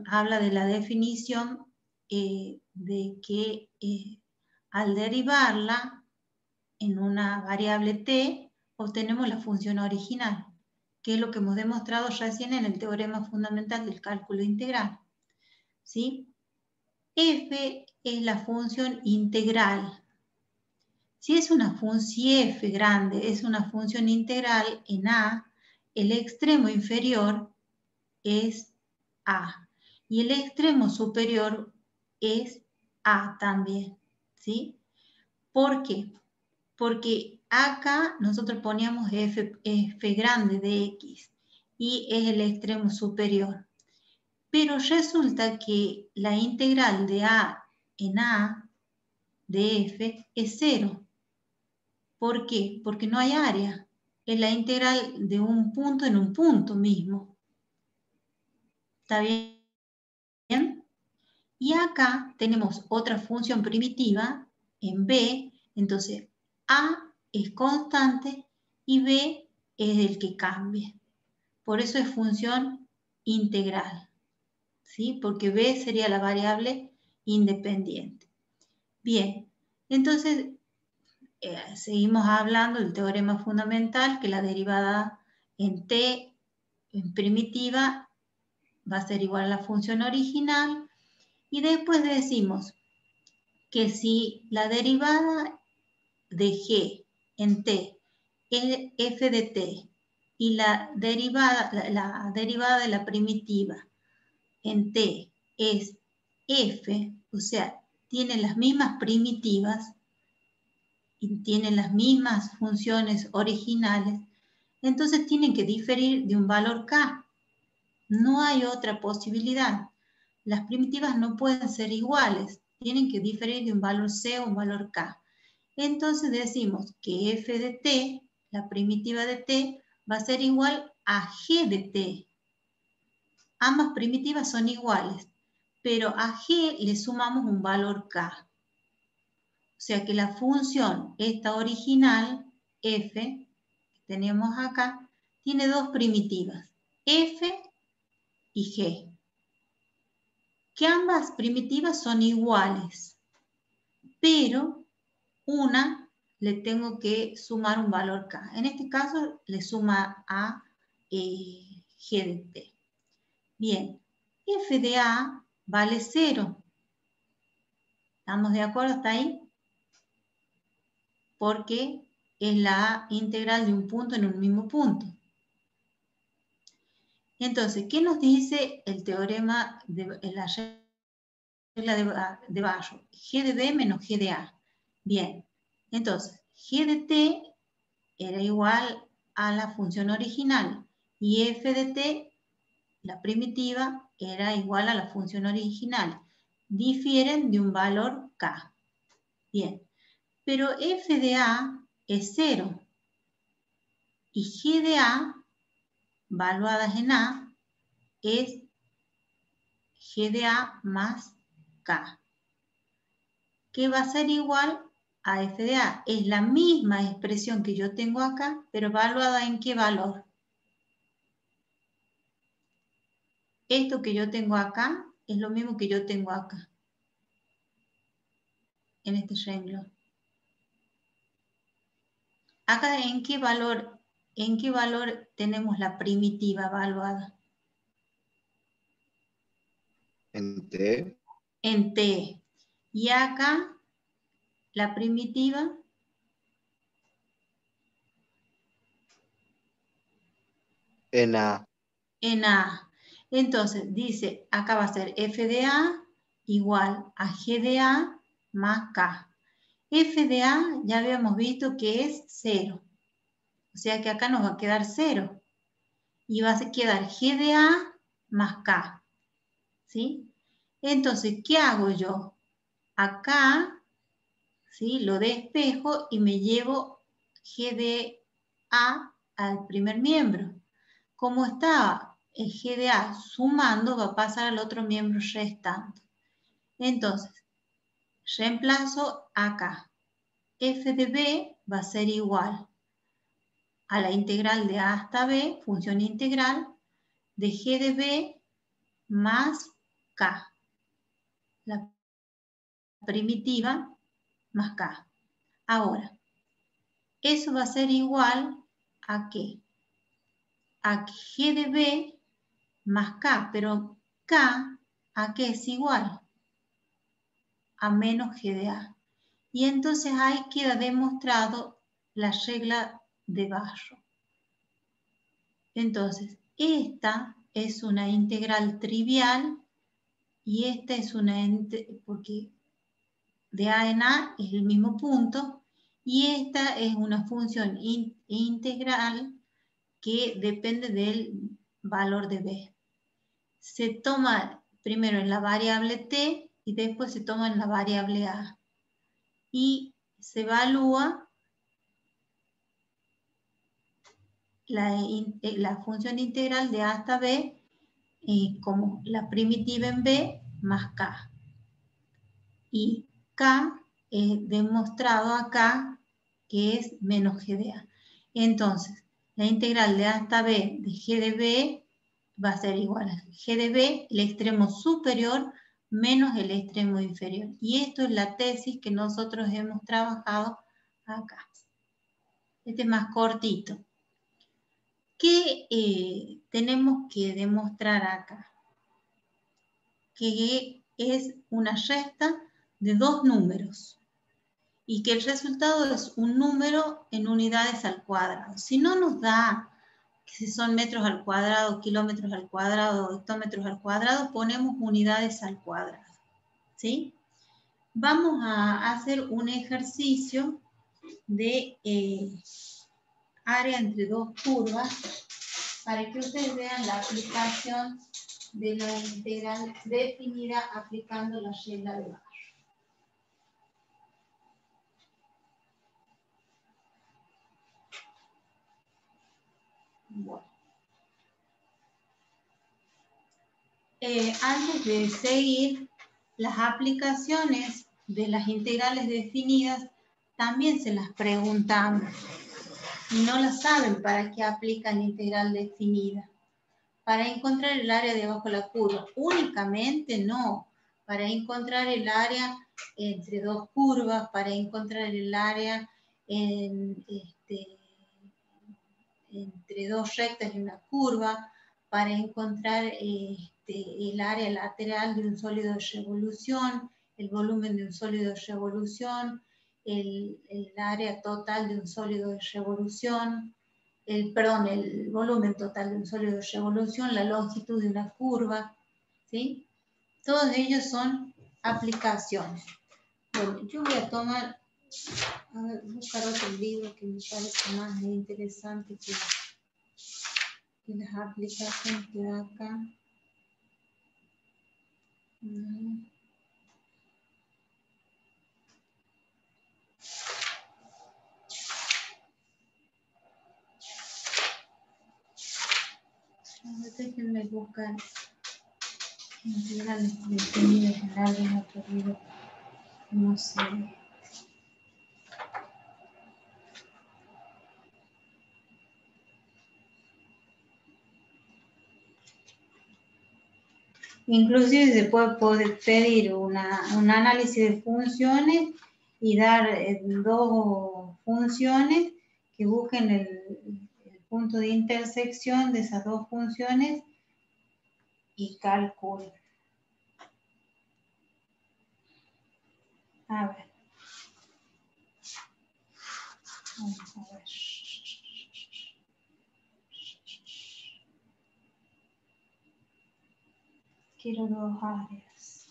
habla de la definición de que al derivarla en una variable t, obtenemos la función original, que es lo que hemos demostrado recién en el teorema fundamental del cálculo integral. ¿Sí? F es la función integral. Si es una función f grande, es una función integral en A, el extremo inferior es A y el extremo superior es A también, ¿sí? ¿Por qué? Porque acá nosotros poníamos f grande de x y es el extremo superior. Pero resulta que la integral de A en A de f es 0. ¿Por qué? Porque no hay área. Es la integral de un punto en un punto mismo. ¿Está bien? Y acá tenemos otra función primitiva en B, entonces A es constante y B es el que cambia. Por eso es función integral, ¿sí? Porque B sería la variable independiente. Bien, entonces seguimos hablando del teorema fundamental, que la derivada en T en primitiva va a ser igual a la función original, y después decimos que si la derivada de G en T es f de T y la derivada de la primitiva en T es f, o sea, tiene las mismas primitivas y tienen las mismas funciones originales, entonces tienen que diferir de un valor k. No hay otra posibilidad. Las primitivas no pueden ser iguales, tienen que diferir de un valor c o un valor k. Entonces decimos que f de t, la primitiva de t, va a ser igual a g de t. Ambas primitivas son iguales, pero a g le sumamos un valor k. O sea que la función, esta original, f, que tenemos acá, tiene dos primitivas, f y g, que ambas primitivas son iguales, pero una le tengo que sumar un valor k. En este caso le suma a g de t. Bien, f de a vale 0. ¿Estamos de acuerdo hasta ahí? Porque es la integral de un punto en un mismo punto. Entonces, ¿qué nos dice el teorema de la regla de Barrow? G de b menos g de a. Bien, entonces, g de t era igual a la función original y f de t, la primitiva, era igual a la función original. Difieren de un valor k. Bien, pero f de a es 0 y g de a, valuadas en a, es g de a más k, que va a ser igual a f de a. Es la misma expresión que yo tengo acá, pero valuada en qué valor. esto que yo tengo acá es lo mismo que yo tengo acá, en este renglón. Acá, ¿en qué valor tenemos la primitiva evaluada? En T. En T. Y acá, la primitiva En A. en A. Entonces, dice, acá va a ser f de A igual a g de A más k. F de A ya habíamos visto que es 0. O sea que acá nos va a quedar 0. Y va a quedar g de A más k. ¿Sí? Entonces, ¿qué hago yo? Acá, ¿sí? Lo despejo y me llevo g de A al primer miembro. Como está el g de A sumando, va a pasar al otro miembro restante. Entonces, reemplazo acá. F de B va a ser igual a la integral de A hasta B, función integral, de g de B más k, la primitiva más k. Ahora, eso va a ser igual a ¿qué? A g de B más k, pero k, ¿a qué es igual? A menos g de A. Y entonces ahí queda demostrado la regla de Barrow. Entonces, esta es una integral trivial y esta es una, porque de A en A es el mismo punto, y esta es una función integral que depende del valor de B. Se toma primero en la variable t y después se toma en la variable a. Y se evalúa la función integral de a hasta b como la primitiva en b más k. Y k es demostrado acá que es menos g de a. Entonces, la integral de a hasta b de g de b va a ser igual a g de b, el extremo superior, menos el extremo inferior. Y esto es la tesis que nosotros hemos trabajado acá. Este es más cortito. ¿Qué tenemos que demostrar acá? Que es una resta de dos números y que el resultado es un número en unidades al cuadrado. Si no nos da que si son metros al cuadrado, kilómetros al cuadrado, hectómetros al cuadrado, ponemos unidades al cuadrado. ¿Sí? Vamos a hacer un ejercicio de área entre dos curvas para que ustedes vean la aplicación de la integral definida aplicando la regla de Barrow. Bueno. Antes de seguir, las aplicaciones de las integrales definidas también se las preguntamos. Y no la saben para qué aplican integral definida. Para encontrar el área debajo de la curva. Únicamente no. Para encontrar el área entre dos curvas, para encontrar el área entre dos rectas y una curva, para encontrar el área lateral de un sólido de revolución, el volumen de un sólido de revolución, el área total de un sólido de revolución, el volumen total de un sólido de revolución, la longitud de una curva, ¿sí? Todos ellos son aplicaciones. Bueno, yo voy a tomar, a ver, buscar otro libro que me parece más interesante que las aplicaciones que da acá. Déjenme buscar integrales definidas en algún otro libro. No sé. Inclusive se puede pedir un análisis de funciones y dar dos funciones que busquen el punto de intersección de esas dos funciones y calculen. A ver. Vamos a ver. Quiero dos áreas.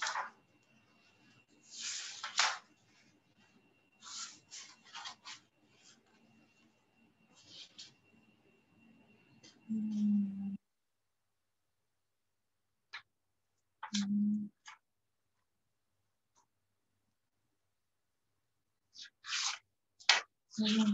Bueno.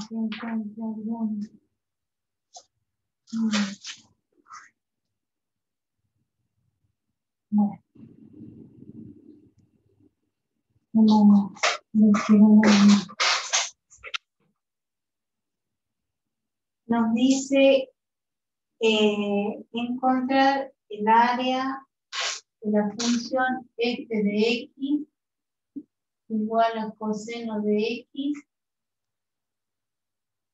Nos dice encontrar el área de la función f de x igual a coseno de x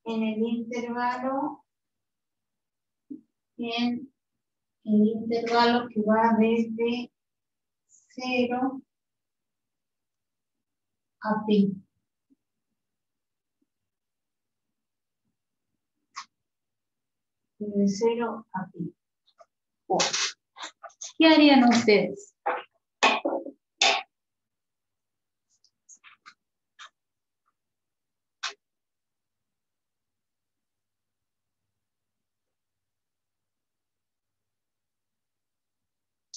en el intervalo que va desde 0 a pi. De 0 a pi. Bueno, ¿qué harían ustedes?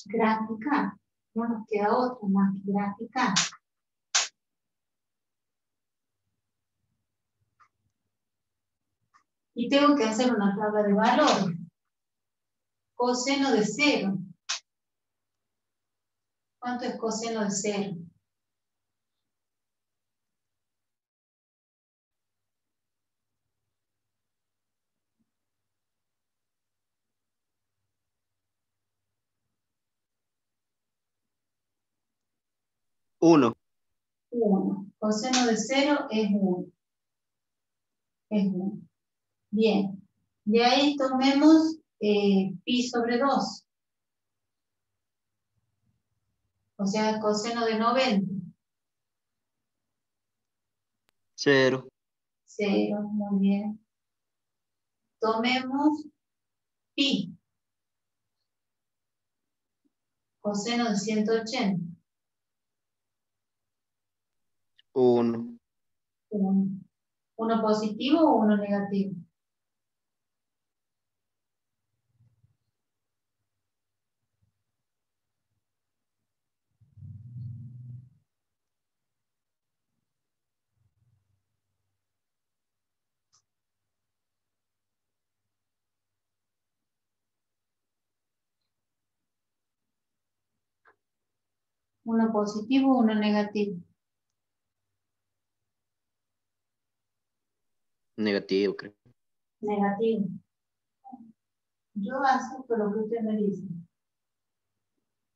Graficar. No nos queda otra más que graficar. Y tengo que hacer una tabla de valores. Coseno de 0. ¿Cuánto es coseno de 0? Uno. 1. Coseno de 0 es 1. Es 1. Bien. De ahí tomemos pi sobre 2. O sea, coseno de 90. 0. 0, muy bien. Tomemos pi. Coseno de 180. 1. 1. ¿Uno positivo o uno negativo? ¿Uno positivo o uno negativo? Negativo, creo. Negativo. Yo acepto lo que usted me dice.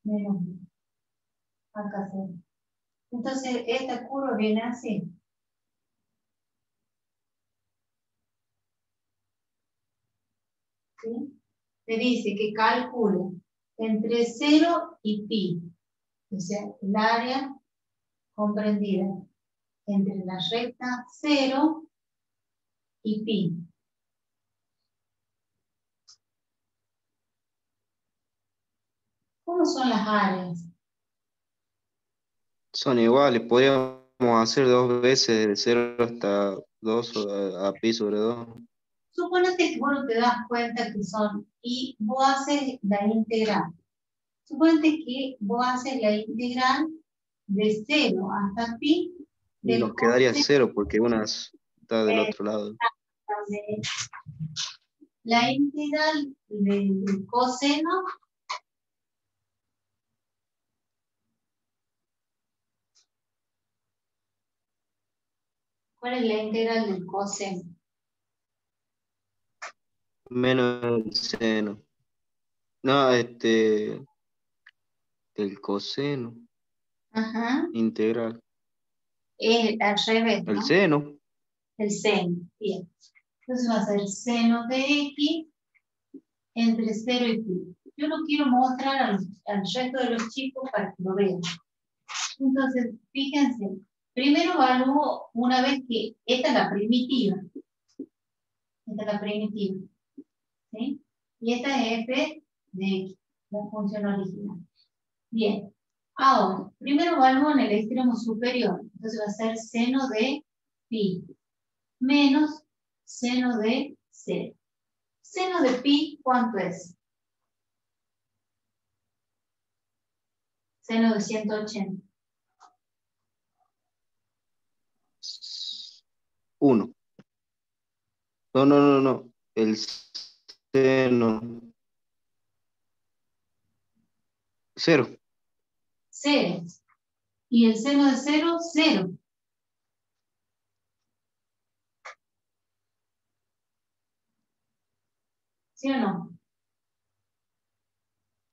Menos. Acá sí. Entonces, esta curva viene así. ¿Sí? Me dice que calcule entre 0 y pi. O sea, el área comprendida entre la recta 0 y pi. ¿Cómo son las áreas? Son iguales. Podríamos hacer 2 veces de 0 hasta 2 a pi sobre 2. Suponete que vos no te das cuenta que son, y vos haces la integral. Suponete que vos haces la integral de 0 hasta pi Y del nos quedaría coseno 0 porque una está del otro lado. de la integral del coseno ¿cuál es la integral del coseno? Menos el seno. No, el coseno Ajá. integral. Es al revés, ¿no? El seno. El seno, bien. Entonces va a ser seno de X entre 0 y pi. Yo lo quiero mostrar al resto de los chicos para que lo vean. Entonces, fíjense, primero evalúo una vez que esta es la primitiva. Esta es la primitiva. ¿Sí? Y esta es f de x, la función original. Bien. Ahora, primero evalúo en el extremo superior. Entonces va a ser seno de pi menos seno de 0. Seno de pi, ¿cuánto es? Seno de 180. 1. No. El seno. 0. 0. Y el seno de 0, 0. ¿Sí o no?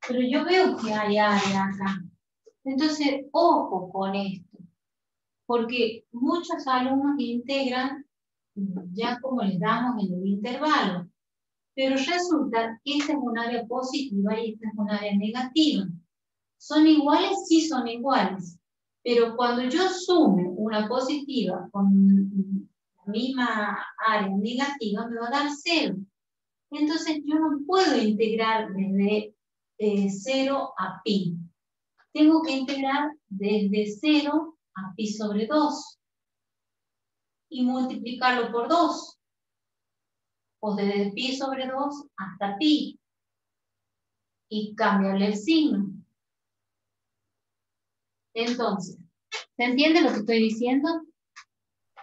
Pero yo veo que hay área acá. Entonces, ojo con esto. Porque muchos alumnos integran ya como les damos en el intervalo. Pero resulta que esta es un área positiva y esta es un área negativa. ¿Son iguales? Sí, son iguales. Pero cuando yo sume una positiva con la misma área negativa, me va a dar 0. Entonces yo no puedo integrar desde 0 a pi. Tengo que integrar desde 0 a pi sobre 2 y multiplicarlo por 2. O desde pi sobre 2 hasta pi. Y cambiarle el signo. Entonces, ¿se entiende lo que estoy diciendo?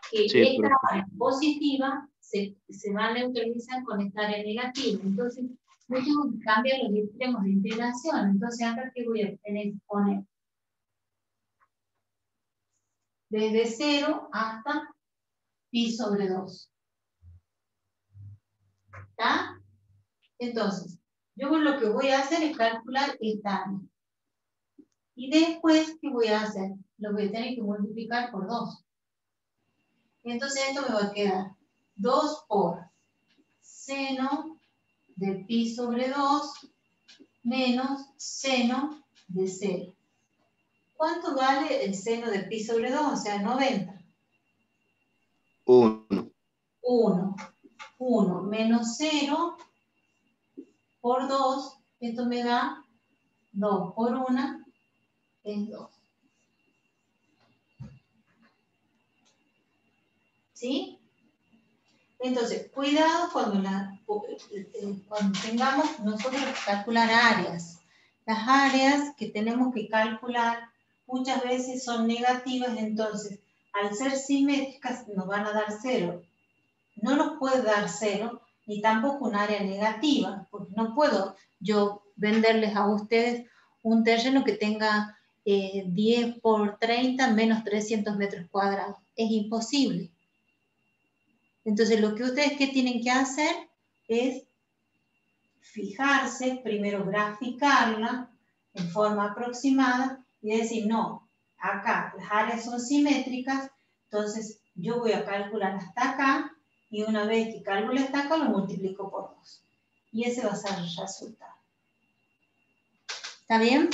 Que Sí, esta profe. área positiva se va a neutralizar con esta área negativa. Entonces, yo tengo que cambiar los extremos de integración. Entonces, acá, ¿qué voy a tener que poner? Desde 0 hasta pi sobre 2. ¿Está? Entonces, yo lo que voy a hacer es calcular esta área. Y después, ¿qué voy a hacer? Lo voy a tener que multiplicar por 2. Entonces, esto me va a quedar 2 por seno de pi sobre 2 menos seno de 0. ¿Cuánto vale el seno de pi sobre 2? O sea, 90. 1. 1. 1 menos 0 por 2. Esto me da 2 por 1 es 2. ¿Sí? Entonces, cuidado cuando tengamos nosotros que calcular áreas. Las áreas que tenemos que calcular muchas veces son negativas, entonces, al ser simétricas nos van a dar 0. No nos puede dar 0, ni tampoco un área negativa, porque no puedo yo venderles a ustedes un terreno que tenga 10 por 30 menos 300 metros cuadrados. Es imposible. Entonces, lo que ustedes ¿qué tienen que hacer? Es fijarse, primero graficarla en forma aproximada y decir, no, acá las áreas son simétricas, entonces yo voy a calcular hasta acá y una vez que calcule hasta acá lo multiplico por 2. Y ese va a ser el resultado. ¿Está bien?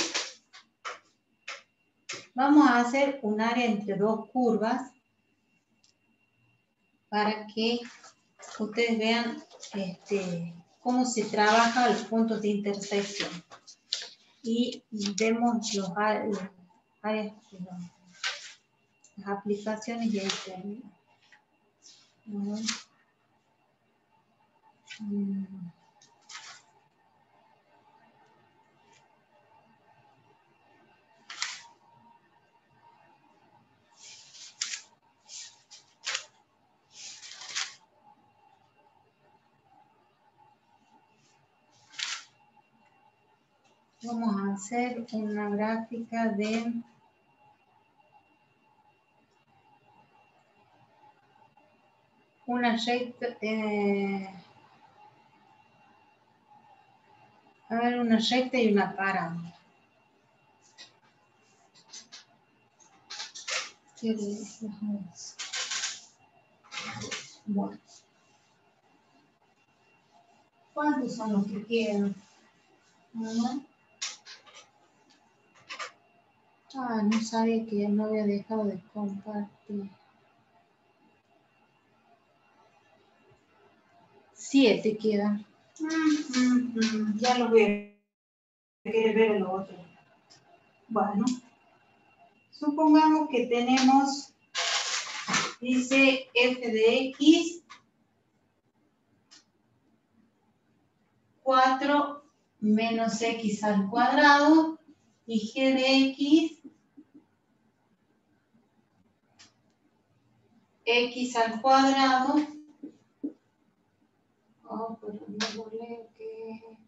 Vamos a hacer un área entre dos curvas para que ustedes vean cómo se trabaja los puntos de intersección. Y vemos las aplicaciones y ahí termina. Vamos a hacer una gráfica de una recta, una recta y una parábola. ¿Qué le decimos? Bueno. ¿Cuántos son los que quedan? Ah, no sabía que no había dejado de compartir. 7 quedan. Ya los veo. Quiere ver el otro. Bueno, supongamos que tenemos, dice f de x, 4 menos x al cuadrado, y g de x, x al cuadrado, pero no leo que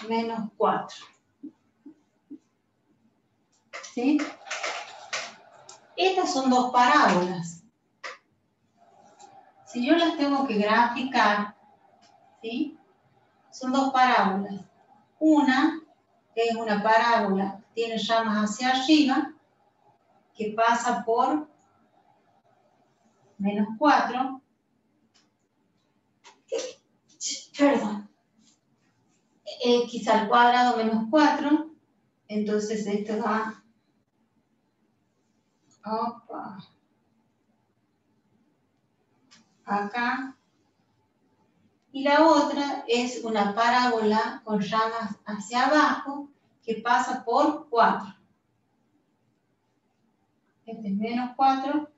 menos 4. ¿Sí? Estas son dos parábolas. Si yo las tengo que graficar, ¿sí? Son dos parábolas. Una es una parábola, tiene llamas hacia arriba, que pasa por menos 4. Perdón. X al cuadrado menos 4. Entonces esto da... Opa. Acá. Y la otra es una parábola con llamas hacia abajo que pasa por 4. Este es menos 4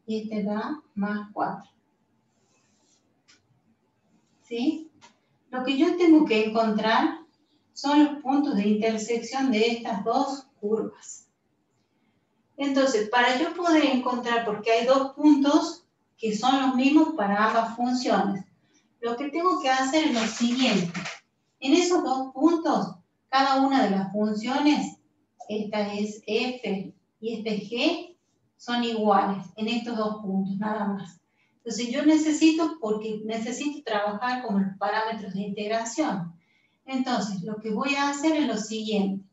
y este da más 4. ¿Sí? Lo que yo tengo que encontrar son los puntos de intersección de estas dos curvas. Entonces, para yo poder encontrar, porque hay dos puntos que son los mismos para ambas funciones, lo que tengo que hacer es lo siguiente. En esos dos puntos, cada una de las funciones, esta es f y este g, son iguales en estos dos puntos, nada más. Entonces yo necesito trabajar con los parámetros de integración. Entonces, lo que voy a hacer es lo siguiente.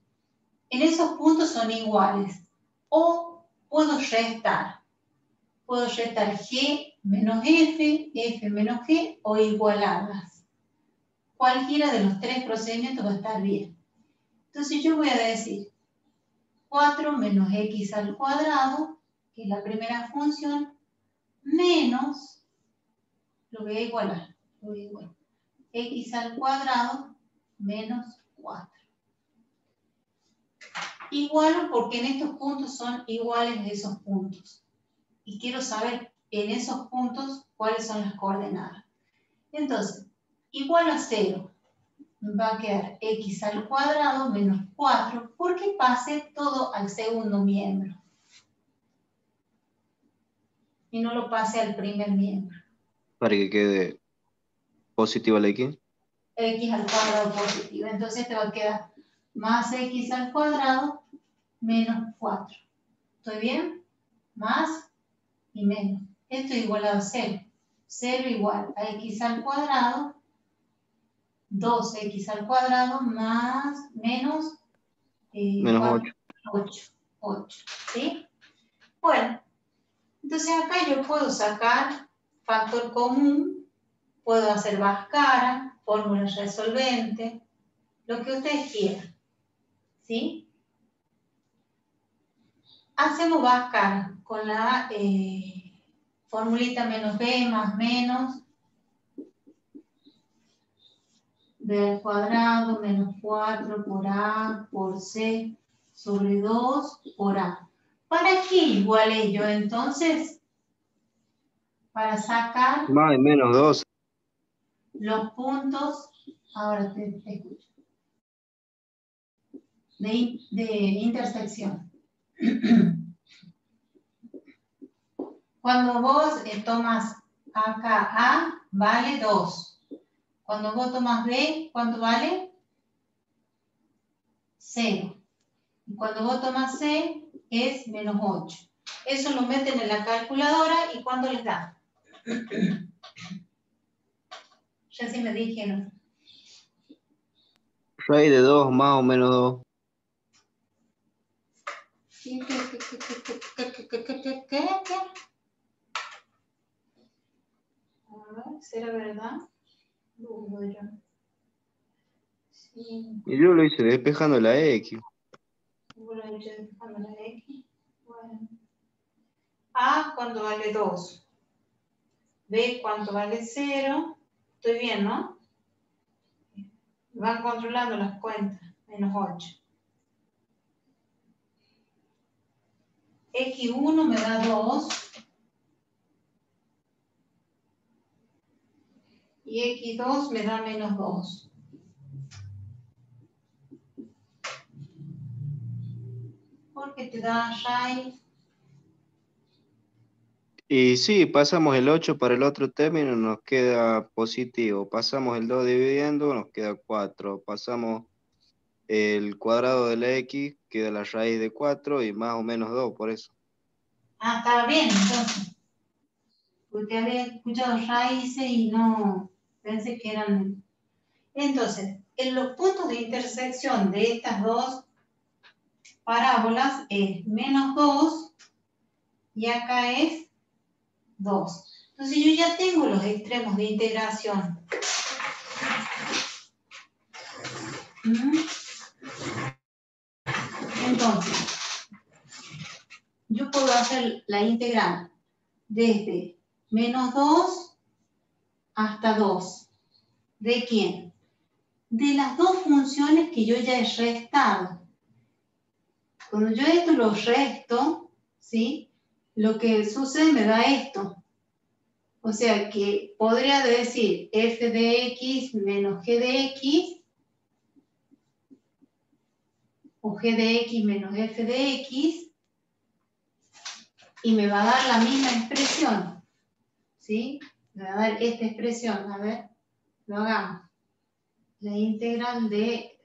En esos puntos son iguales. O puedo restar. Puedo restar g menos f, f menos g, o igualarlas. Cualquiera de los tres procedimientos va a estar bien. Entonces yo voy a decir 4 menos x al cuadrado, que es la primera función, menos, lo voy a igualar, x al cuadrado menos 4. Igualo porque en estos puntos son iguales de esos puntos. Y quiero saber en esos puntos cuáles son las coordenadas. Entonces, igual a 0. Va a quedar x al cuadrado menos 4 porque pase todo al segundo miembro. Y no lo pase al primer miembro. Para que quede positiva la x. X al cuadrado positivo. Entonces te va a quedar más x al cuadrado menos 4. ¿Estoy bien? Más y menos. Esto es igual a 0. 0 igual a x al cuadrado, 2x al cuadrado más menos Menos 8. 8. ¿Sí? Bueno, entonces acá yo puedo sacar factor común, puedo hacer Bhaskara, fórmula resolvente, lo que ustedes quieran. ¿Sí? Hacemos Bhaskara con la formulita menos b más menos b al cuadrado menos 4 por a por c sobre 2 por a. ¿Para qué igualé yo entonces? Para sacar Más y menos 2. los puntos, ahora te escucho, de intersección. Cuando vos tomas acá A, vale 2. Cuando vos tomas B, ¿cuánto vale? 0. Y cuando vos tomas C, es menos 8. Eso lo meten en la calculadora y ¿cuánto les da? Ya sí me dijeron. Raíz de 2 más o menos 2. ¿Qué? A ver, ¿será verdad? Dudo yo. Sí, Y yo lo hice despejando la X. ¿cómo lo he hecho despejando la X? Bueno. A, ¿cuánto vale 2? B, ¿cuánto vale 0? Estoy bien, ¿no? Van controlando las cuentas. Menos 8. X1 me da 2. Y X2 me da menos 2. Porque te da raíz. Y sí, pasamos el 8 para el otro término, nos queda positivo. Pasamos el 2 dividiendo, nos queda 4. Pasamos el cuadrado de la X, queda la raíz de 4 y más o menos 2, por eso. Ah, estaba bien, entonces. Porque había escuchado raíces y no pensé que eran. Entonces, en los puntos de intersección de estas dos parábolas es menos 2 y acá es 2. Entonces yo ya tengo los extremos de integración. Entonces, yo puedo hacer la integral desde menos 2 hasta 2. ¿De quién? De las dos funciones que yo ya he restado. Cuando yo esto lo resto, ¿sí? Lo que sucede me da esto. O sea que podría decir f de x menos g de x, o g de x menos f de x, y me va a dar la misma expresión, ¿sí? Me va a dar esta expresión, a ver, lo hagamos. La integral de,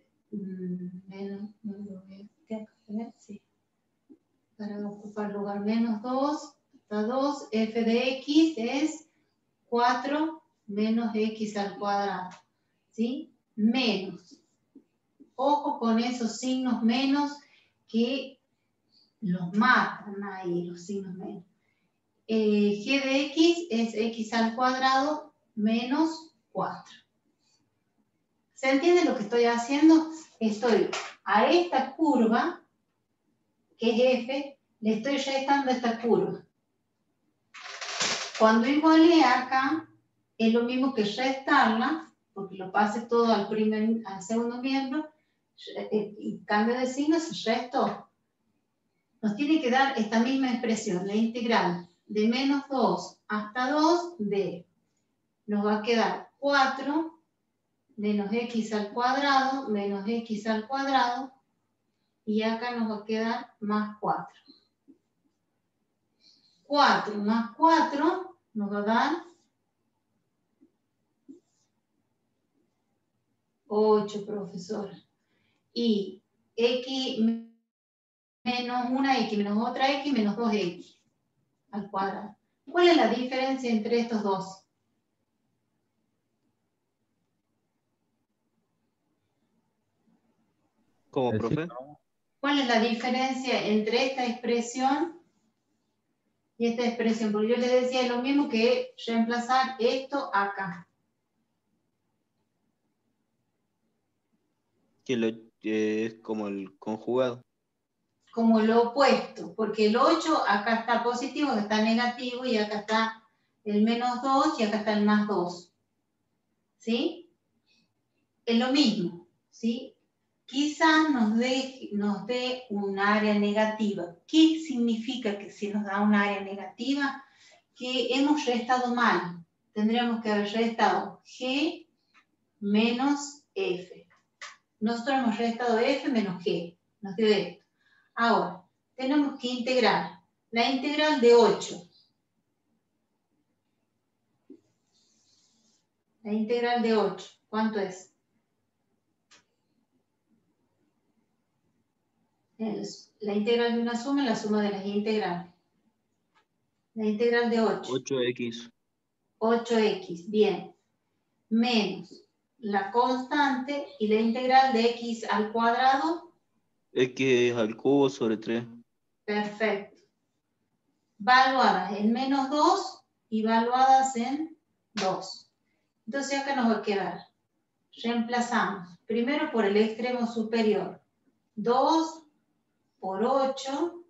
sí, para ocupar lugar menos 2, hasta 2, f de x es 4 menos x al cuadrado, ¿sí? Menos. Ojo con esos signos menos que los matan ahí, los signos menos. G de x es x al cuadrado menos 4. ¿Se entiende lo que estoy haciendo? Estoy a esta curva, que es f, le estoy restando esta curva. Cuando iguale acá, es lo mismo que restarla, porque lo pase todo al segundo miembro, y cambio de signo, se restó. Nos tiene que dar esta misma expresión, la integral de menos 2 hasta 2 de, nos va a quedar 4 menos x al cuadrado, menos x al cuadrado, y acá nos va a quedar más 4. 4 más 4 nos va a dar 8, profesora. Y x menos una x menos otra x menos 2x al cuadrado. ¿Cuál es la diferencia entre estos dos? ¿Cómo, profe? ¿Cuál es la diferencia entre esta expresión y esta expresión? Porque yo les decía lo mismo que reemplazar esto acá. Que es como el conjugado. Como lo opuesto, porque el 8 acá está positivo, acá está negativo, y acá está el menos 2 y acá está el más 2. ¿Sí? Es lo mismo, ¿sí? Quizás nos dé un área negativa. ¿Qué significa que si nos da un área negativa? Que hemos restado mal. Tendríamos que haber restado G menos F. Nosotros hemos restado F menos G. Nos dio esto. Ahora, tenemos que integrar. La integral de 8. La integral de 8. ¿Cuánto es? La integral de una suma es la suma de las integrales. La integral de 8. 8x. 8x, bien. Menos la constante y la integral de x al cuadrado. X al cubo sobre 3. Perfecto. Valuadas en menos 2 y valuadas en 2. Entonces acá nos va a quedar. Reemplazamos primero por el extremo superior. 2 por 8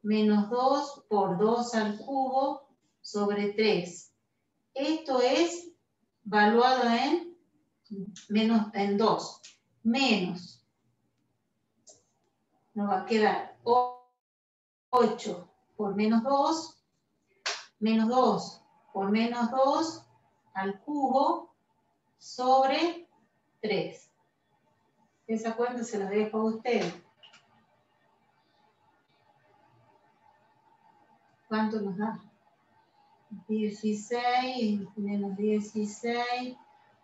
menos 2 por 2 al cubo sobre 3. Esto es valuado en, en 2. Menos. Nos va a quedar 8 por menos 2. Menos 2 por menos 2 al cubo sobre 3. Esa cuenta se la dejo a ustedes. ¿Cuánto nos da? 16 menos 16.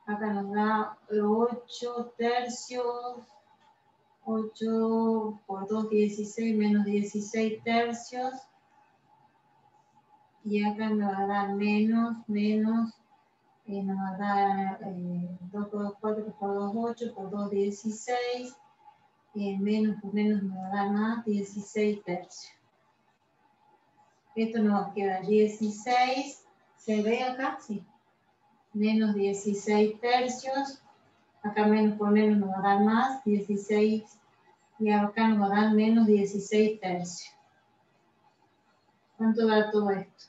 Acá nos da 8 tercios. 8 por 2, 16 menos 16 tercios. Y acá nos va a dar menos, nos va a dar 2 por 2, 4 por 2, 8 por 2, 16. Menos por menos nos va a dar más, 16 tercios. Esto nos queda 16. ¿Se ve acá? Sí. Menos 16 tercios. Acá menos por menos nos va a dar más, 16. Y acá nos va a dar menos 16 tercios. ¿Cuánto da todo esto?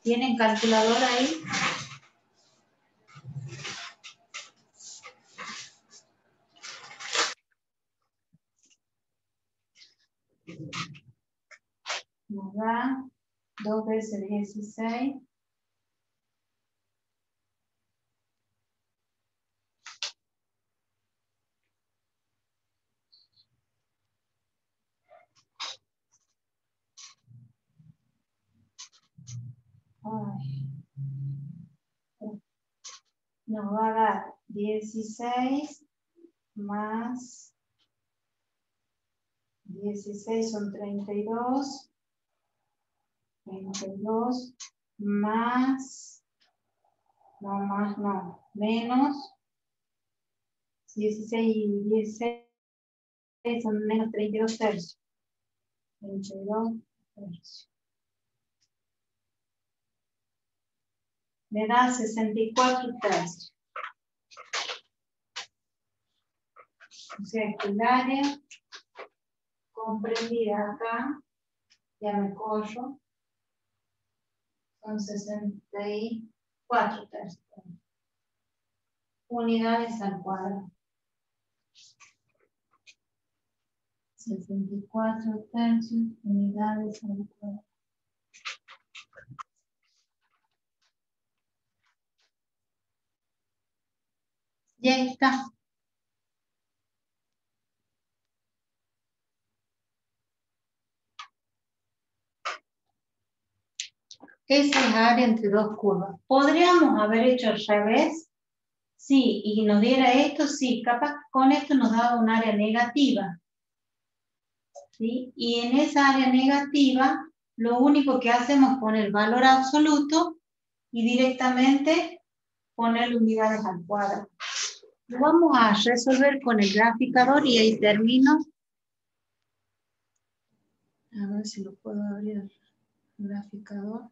¿Tienen calculadora ahí? Nos da 2 veces 16. Ay. Nos va a dar 16 más 16 son 32. 32 más, menos 16 y 16 son menos 32 tercios. 32 tercios. Me da 64 tercios. O sea que el área comprendida acá, ya me corro, son 64 tercios. Unidades al cuadrado. 64 tercios, unidades al cuadrado. Ya está. Esa es área entre dos curvas. ¿Podríamos haber hecho al revés? Sí, y nos diera esto, sí. Capaz con esto nos daba un área negativa. ¿Sí? Y en esa área negativa, lo único que hacemos es poner valor absoluto y directamente poner unidades al cuadrado. Lo vamos a resolver con el graficador y ahí termino. A ver si lo puedo abrir el graficador.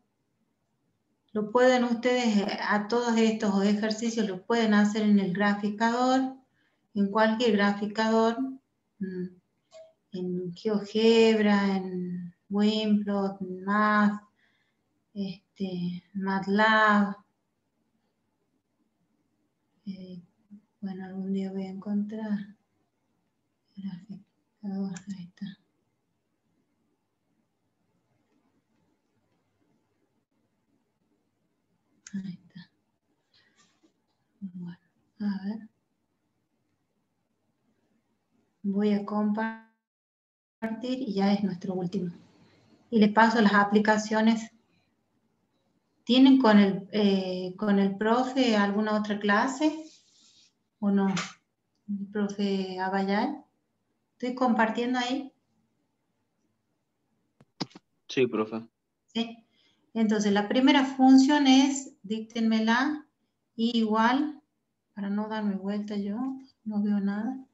Lo pueden ustedes, a todos estos ejercicios, lo pueden hacer en el graficador, en cualquier graficador, en GeoGebra, en Winplot, en Math, MATLAB. Bueno, algún día voy a encontrar el graficador, ahí está. Ahí está. Bueno, a ver. Voy a compartir y ya es nuestro último. Y les paso las aplicaciones. ¿Tienen con el profe alguna otra clase o no? El profe Abayal. ¿Estoy compartiendo ahí? Sí, profe. Sí. Entonces, la primera función es, díctenmela, y igual, para no darme vuelta yo, no veo nada.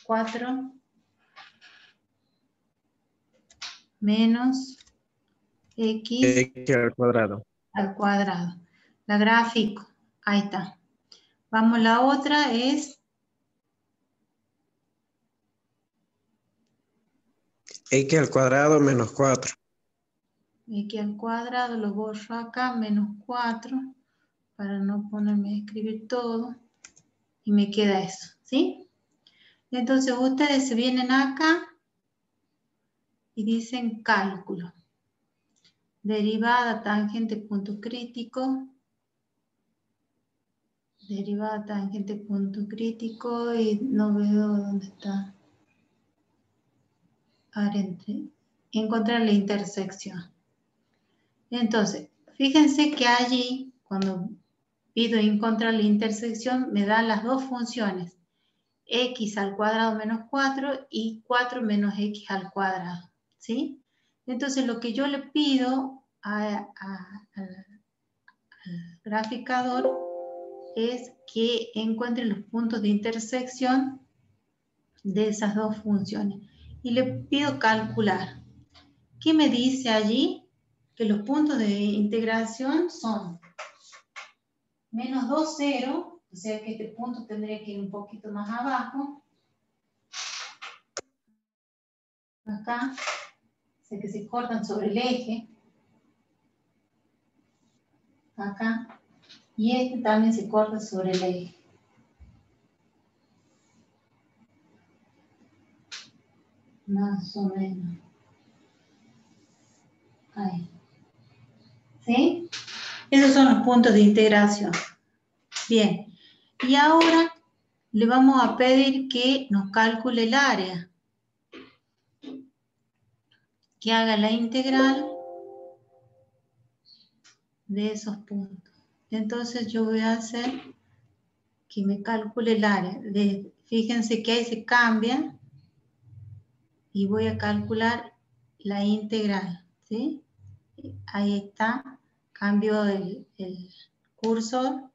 4 menos x al cuadrado. al cuadrado. La gráfico, ahí está. Vamos, la otra es X al cuadrado menos 4. x al cuadrado, lo borro acá, menos 4, para no ponerme a escribir todo. Y me queda eso, ¿sí? Entonces ustedes se vienen acá y dicen cálculo. Derivada tangente punto crítico. Derivada tangente punto crítico y no veo dónde está. Ahora encontrar la intersección. Entonces, fíjense que allí, cuando pido encontrar la intersección, me dan las dos funciones. X al cuadrado menos 4 y 4 menos X al cuadrado, ¿sí? Entonces, lo que yo le pido al graficador es que encuentre los puntos de intersección de esas dos funciones. Y le pido calcular. ¿Qué me dice allí? Que los puntos de integración son menos 2, 0, o sea que este punto tendría que ir un poquito más abajo. Acá, o sea que se cortan sobre el eje. Acá. Y este también se corta sobre el eje. Más o menos. Ahí. ¿Sí? Esos son los puntos de integración. Bien. Y ahora le vamos a pedir que nos calcule el área. Que haga la integral de esos puntos. Entonces yo voy a hacer que me calcule el área. Fíjense que ahí se cambia y voy a calcular la integral, ¿sí? Ahí está, cambio el cursor.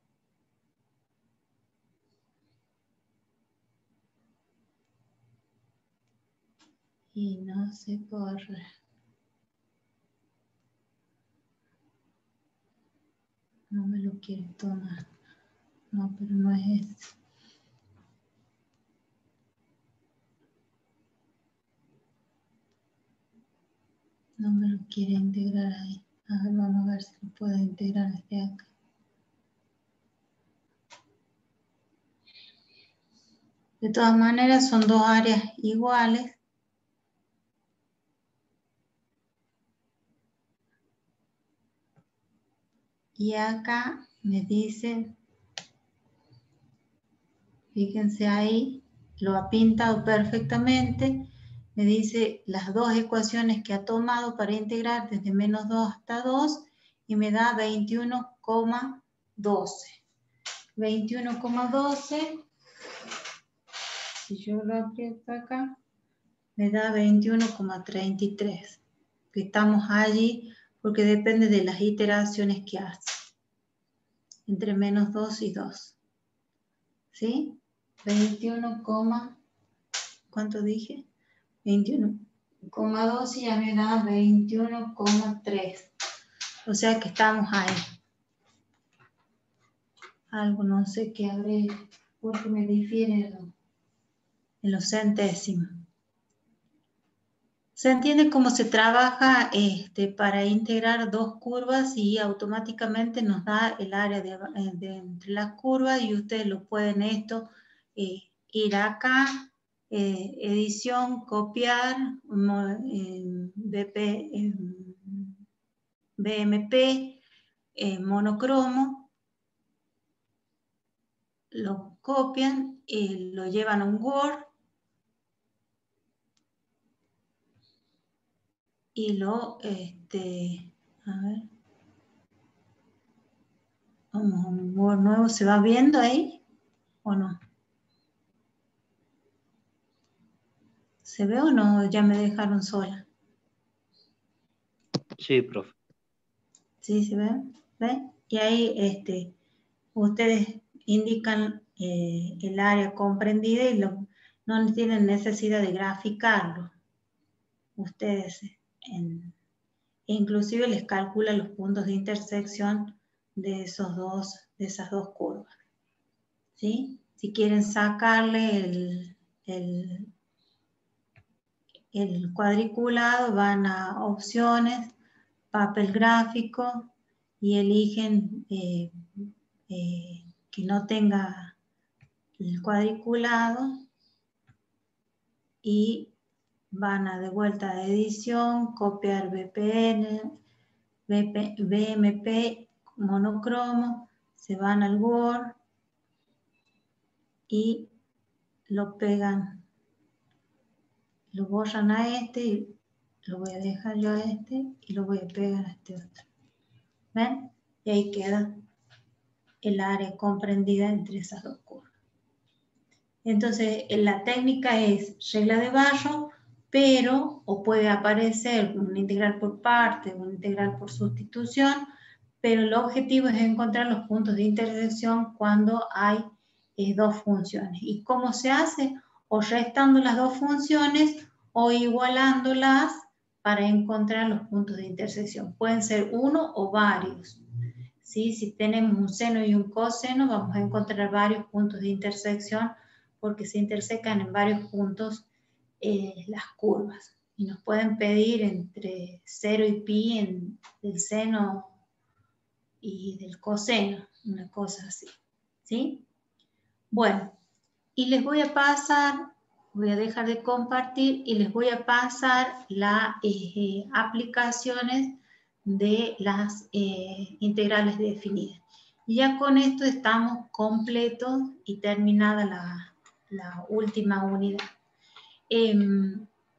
Y no se corre. No me lo quiere tomar. No, pero no es eso. No me lo quiere integrar ahí. A ver, vamos a ver si lo puedo integrar desde acá. De todas maneras, son dos áreas iguales. Y acá me dicen, fíjense ahí, lo ha pintado perfectamente. Me dice las dos ecuaciones que ha tomado para integrar desde menos 2 hasta 2 y me da 21,12. 21,12, si yo lo aprieto acá, me da 21,33. Estamos allí porque depende de las iteraciones que hace. Entre menos 2 y 2. ¿Sí? 21, ¿cuánto dije? 21,2 y ya me da 21,3. O sea que estamos ahí. Algo no sé qué habré, porque me difiere en los centésimos. Se entiende cómo se trabaja para integrar dos curvas y automáticamente nos da el área de entre las curvas y ustedes lo pueden ir acá, edición, copiar, BMP, monocromo, lo copian, lo llevan a un Word y lo, a ver, vamos a un Word nuevo, ¿se va viendo ahí o no? ¿Se ve o no? Ya me dejaron sola. Sí, profe. ¿Sí se ve? ¿Ve? Y ahí ustedes indican el área comprendida no tienen necesidad de graficarlo. Ustedes, inclusive les calcula los puntos de intersección de esas dos curvas. ¿Sí? Si quieren sacarle el cuadriculado, van a opciones, papel gráfico, y eligen que no tenga el cuadriculado, y van a de vuelta a edición, copiar VPN, BMP, monocromo, se van al Word y lo pegan, lo borran a este, y lo voy a dejar yo a este, y lo voy a pegar a este otro. ¿Ven? Y ahí queda el área comprendida entre esas dos curvas. Entonces, la técnica es regla de Barrow, pero, o puede aparecer una integral por parte, una integral por sustitución, pero el objetivo es encontrar los puntos de intersección cuando hay dos funciones. ¿Y cómo se hace? O restando las dos funciones o igualándolas para encontrar los puntos de intersección. Pueden ser uno o varios. ¿Sí? Si tenemos un seno y un coseno, vamos a encontrar varios puntos de intersección porque se intersecan en varios puntos las curvas. Y nos pueden pedir entre 0 y pi del seno y del coseno, una cosa así. ¿Sí? Bueno, y les voy a pasar, voy a dejar de compartir y les voy a pasar las aplicaciones de las integrales definidas. Y ya con esto estamos completos y terminada la última unidad.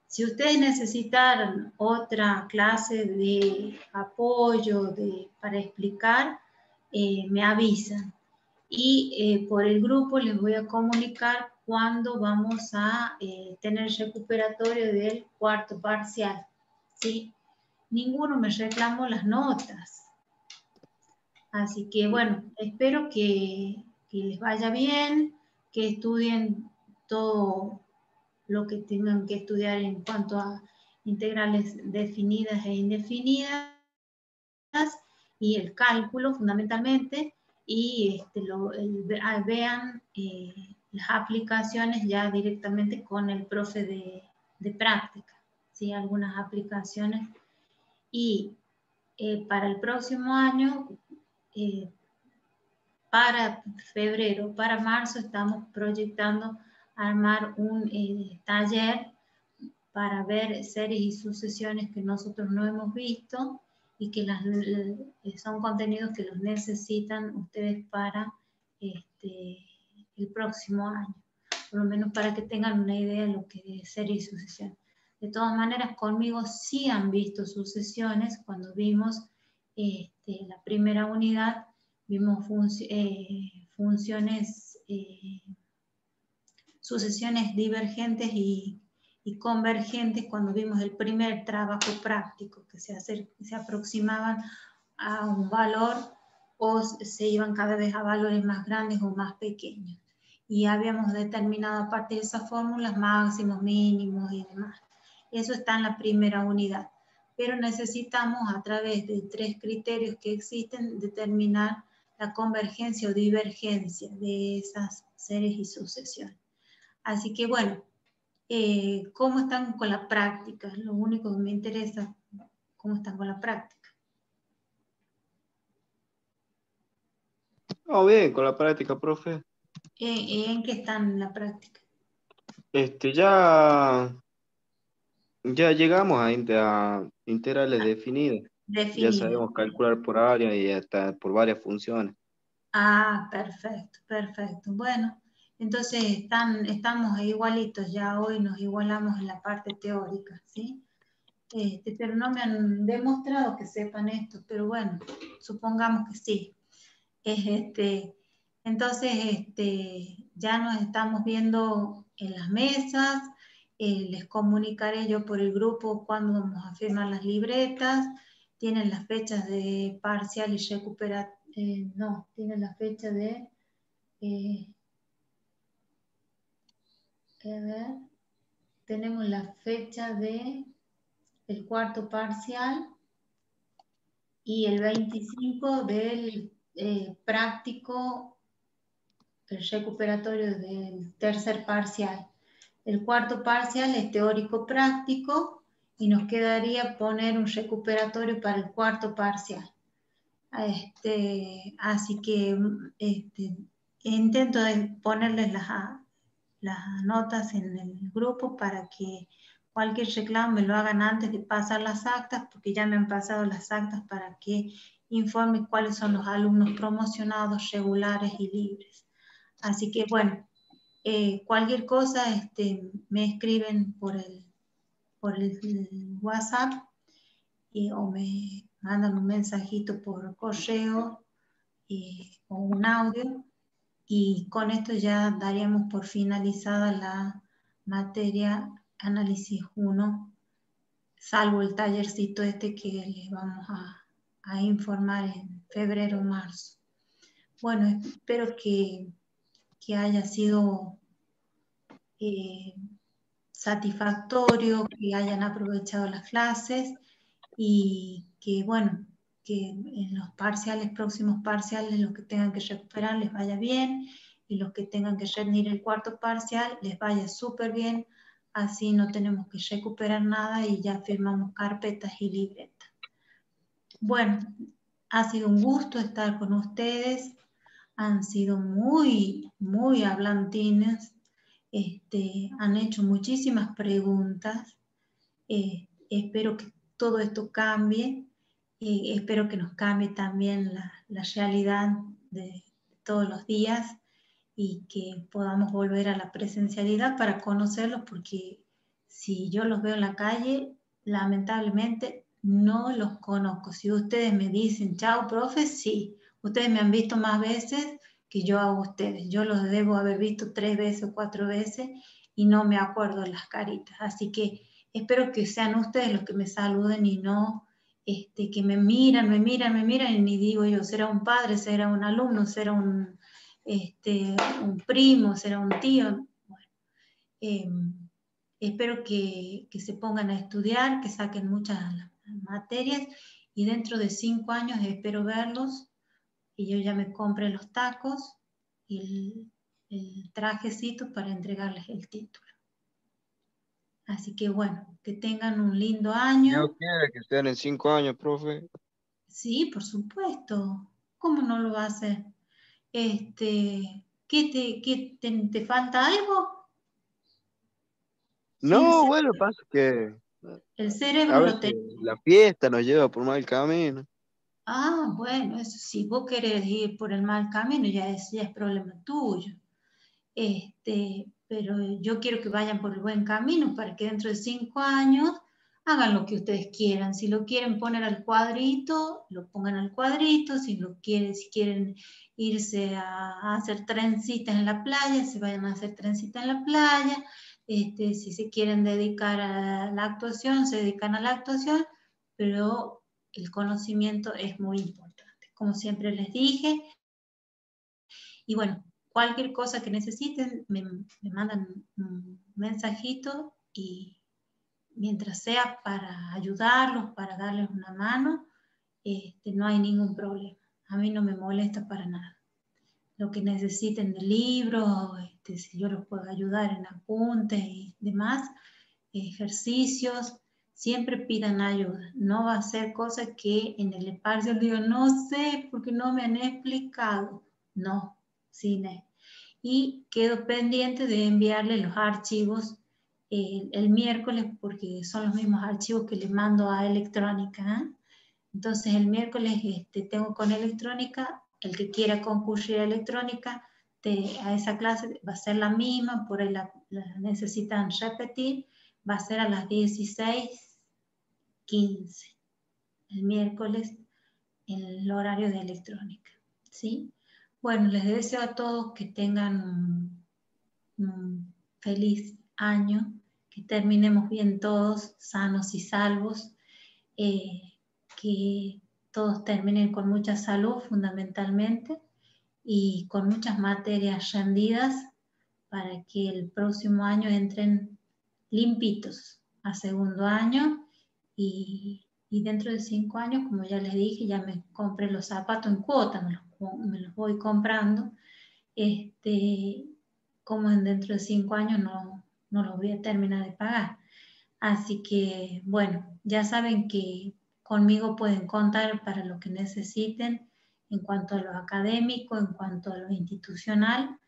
Si ustedes necesitaran otra clase de apoyo para explicar, me avisan. Y por el grupo les voy a comunicar cuándo vamos a tener recuperatorio del cuarto parcial. ¿Sí? Ninguno me reclamó las notas. Así que bueno, espero que les vaya bien, que estudien todo lo que tengan que estudiar en cuanto a integrales definidas e indefinidas y el cálculo fundamentalmente, y vean las aplicaciones ya directamente con el profe de práctica, ¿sí? Algunas aplicaciones. Y para el próximo año, para febrero, para marzo, estamos proyectando armar un taller para ver series y sucesiones que nosotros no hemos visto y que son contenidos que los necesitan ustedes para el próximo año, por lo menos para que tengan una idea de lo que es serie y sucesión. De todas maneras, conmigo sí han visto sucesiones. Cuando vimos la primera unidad, vimos funciones, sucesiones divergentes y convergentes cuando vimos el primer trabajo práctico, que se aproximaban a un valor o se iban cada vez a valores más grandes o más pequeños. Y habíamos determinado a partir de esas fórmulas máximos, mínimos y demás. Eso está en la primera unidad. Pero necesitamos, a través de 3 criterios que existen, determinar la convergencia o divergencia de esas series y sucesiones. Así que bueno, ¿cómo están con la práctica? Lo único que me interesa, ¿cómo están con la práctica? Oh, bien, con la práctica, profe. ¿En qué están en la práctica? Ya llegamos a integrales definidas. Ya Definido. sabemos calcular por área y hasta por varias funciones. Ah, perfecto, perfecto. Bueno, entonces estamos igualitos, ya hoy nos igualamos en la parte teórica, ¿sí? Pero no me han demostrado que sepan esto, pero bueno, supongamos que sí. Entonces, ya nos estamos viendo en las mesas. Les comunicaré yo por el grupo cuándo vamos a firmar las libretas. Tienen las fechas de parcial y recuperación. No, tienen la fecha de A ver, tenemos la fecha del cuarto parcial y el 25 del práctico, el recuperatorio del tercer parcial. El cuarto parcial es teórico práctico y nos quedaría poner un recuperatorio para el cuarto parcial. Así que intento ponerles las notas en el grupo para que cualquier reclamo me lo hagan antes de pasar las actas, porque ya me han pasado las actas para que informe cuáles son los alumnos promocionados, regulares y libres. Así que bueno, cualquier cosa me escriben por el WhatsApp o me mandan un mensajito por correo o un audio, y con esto ya daríamos por finalizada la materia análisis 1, salvo el tallercito que les vamos a informar en febrero o marzo. Bueno, espero que haya sido satisfactorio, que hayan aprovechado las clases y que, bueno, que en los parciales, próximos parciales, los que tengan que recuperar les vaya bien y los que tengan que rendir el cuarto parcial les vaya súper bien, así no tenemos que recuperar nada y ya firmamos carpetas y libretas. Bueno, ha sido un gusto estar con ustedes, han sido muy, muy hablantines, han hecho muchísimas preguntas, espero que todo esto cambie, espero que nos cambie también la realidad de todos los días y que podamos volver a la presencialidad para conocerlos, porque si yo los veo en la calle, lamentablemente no los conozco. Si ustedes me dicen, chao, profe, sí, ustedes me han visto más veces que yo a ustedes. Yo los debo haber visto 3 veces o 4 veces y no me acuerdo de las caritas. Así que espero que sean ustedes los que me saluden y no que me miran y ni digo yo, será un padre, será un alumno, será un primo, será un tío. Bueno, espero que se pongan a estudiar, que saquen muchas materias y dentro de 5 años espero verlos y yo ya me compré los tacos y el trajecito para entregarles el título. Así que bueno, que tengan un lindo año. Dios quiera que sean en 5 años, profe. Sí, por supuesto. ¿Cómo no lo va a hacer? ¿Te falta algo? No, Sí, bueno, pasa que el cerebro a lo veces tenés. la fiesta nos lleva por mal camino. Ah, bueno, eso, si vos querés ir por el mal camino, ya es problema tuyo. Pero yo quiero que vayan por el buen camino para que dentro de 5 años hagan lo que ustedes quieran. Si lo quieren poner al cuadrito, lo pongan al cuadrito. Si quieren irse a hacer trencitas en la playa, se vayan a hacer trencitas en la playa. Si se quieren dedicar a la actuación, se dedican a la actuación, pero el conocimiento es muy importante. Como siempre les dije, y bueno, cualquier cosa que necesiten, me mandan un mensajito y mientras sea para ayudarlos, para darles una mano, no hay ningún problema. A mí no me molesta para nada. Lo que necesiten de libros, si yo los puedo ayudar en apuntes y demás, ejercicios, siempre pidan ayuda. No va a ser cosa que en el parcial digan, no sé, porque no me han explicado. No, cine. Y quedo pendiente de enviarle los archivos el miércoles, porque son los mismos archivos que les mando a electrónica. Entonces el miércoles tengo con electrónica, el que quiera concurrir a electrónica, a esa clase va a ser la misma, por ahí la necesitan repetir, va a ser a las 16:15, el miércoles, en el horario de electrónica, ¿sí? Bueno, les deseo a todos que tengan un feliz año, que terminemos bien todos, sanos y salvos, que todos terminen con mucha salud fundamentalmente y con muchas materias rendidas para que el próximo año entren limpitos a segundo año y dentro de 5 años, como ya les dije, ya me compré los zapatos en cuota, me los voy comprando. Como dentro de 5 años no los voy a terminar de pagar. Así que, bueno, ya saben que conmigo pueden contar para lo que necesiten en cuanto a lo académico, en cuanto a lo institucional,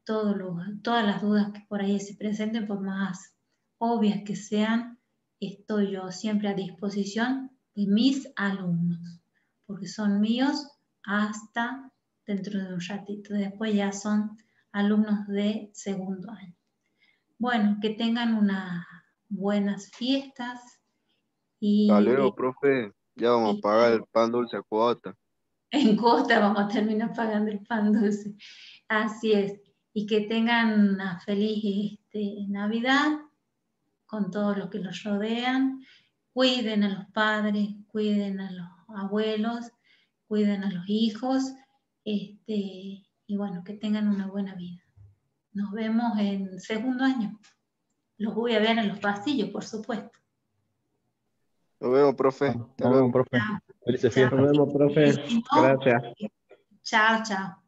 todas las dudas que por ahí se presenten, por más obvias que sean, estoy yo siempre a disposición de mis alumnos, porque son míos hasta dentro de un ratito. Después ya son alumnos de segundo año. Bueno, que tengan unas buenas fiestas Hasta y luego, profe. Ya vamos a pagar el pan dulce a cuota. en costa vamos a terminar pagando el pan dulce. Así es. Y que tengan una feliz Navidad con todos los que los rodean. Cuiden a los padres, cuiden a los abuelos, cuiden a los hijos. Y bueno, que tengan una buena vida. Nos vemos en segundo año. Los voy a ver en los pasillos, por supuesto. Nos vemos, profe. Nos Hasta luego. vemos, profe. Chao. Felices Chao. fiestas. Nos vemos, profe. Y si no, Gracias. chao, chao.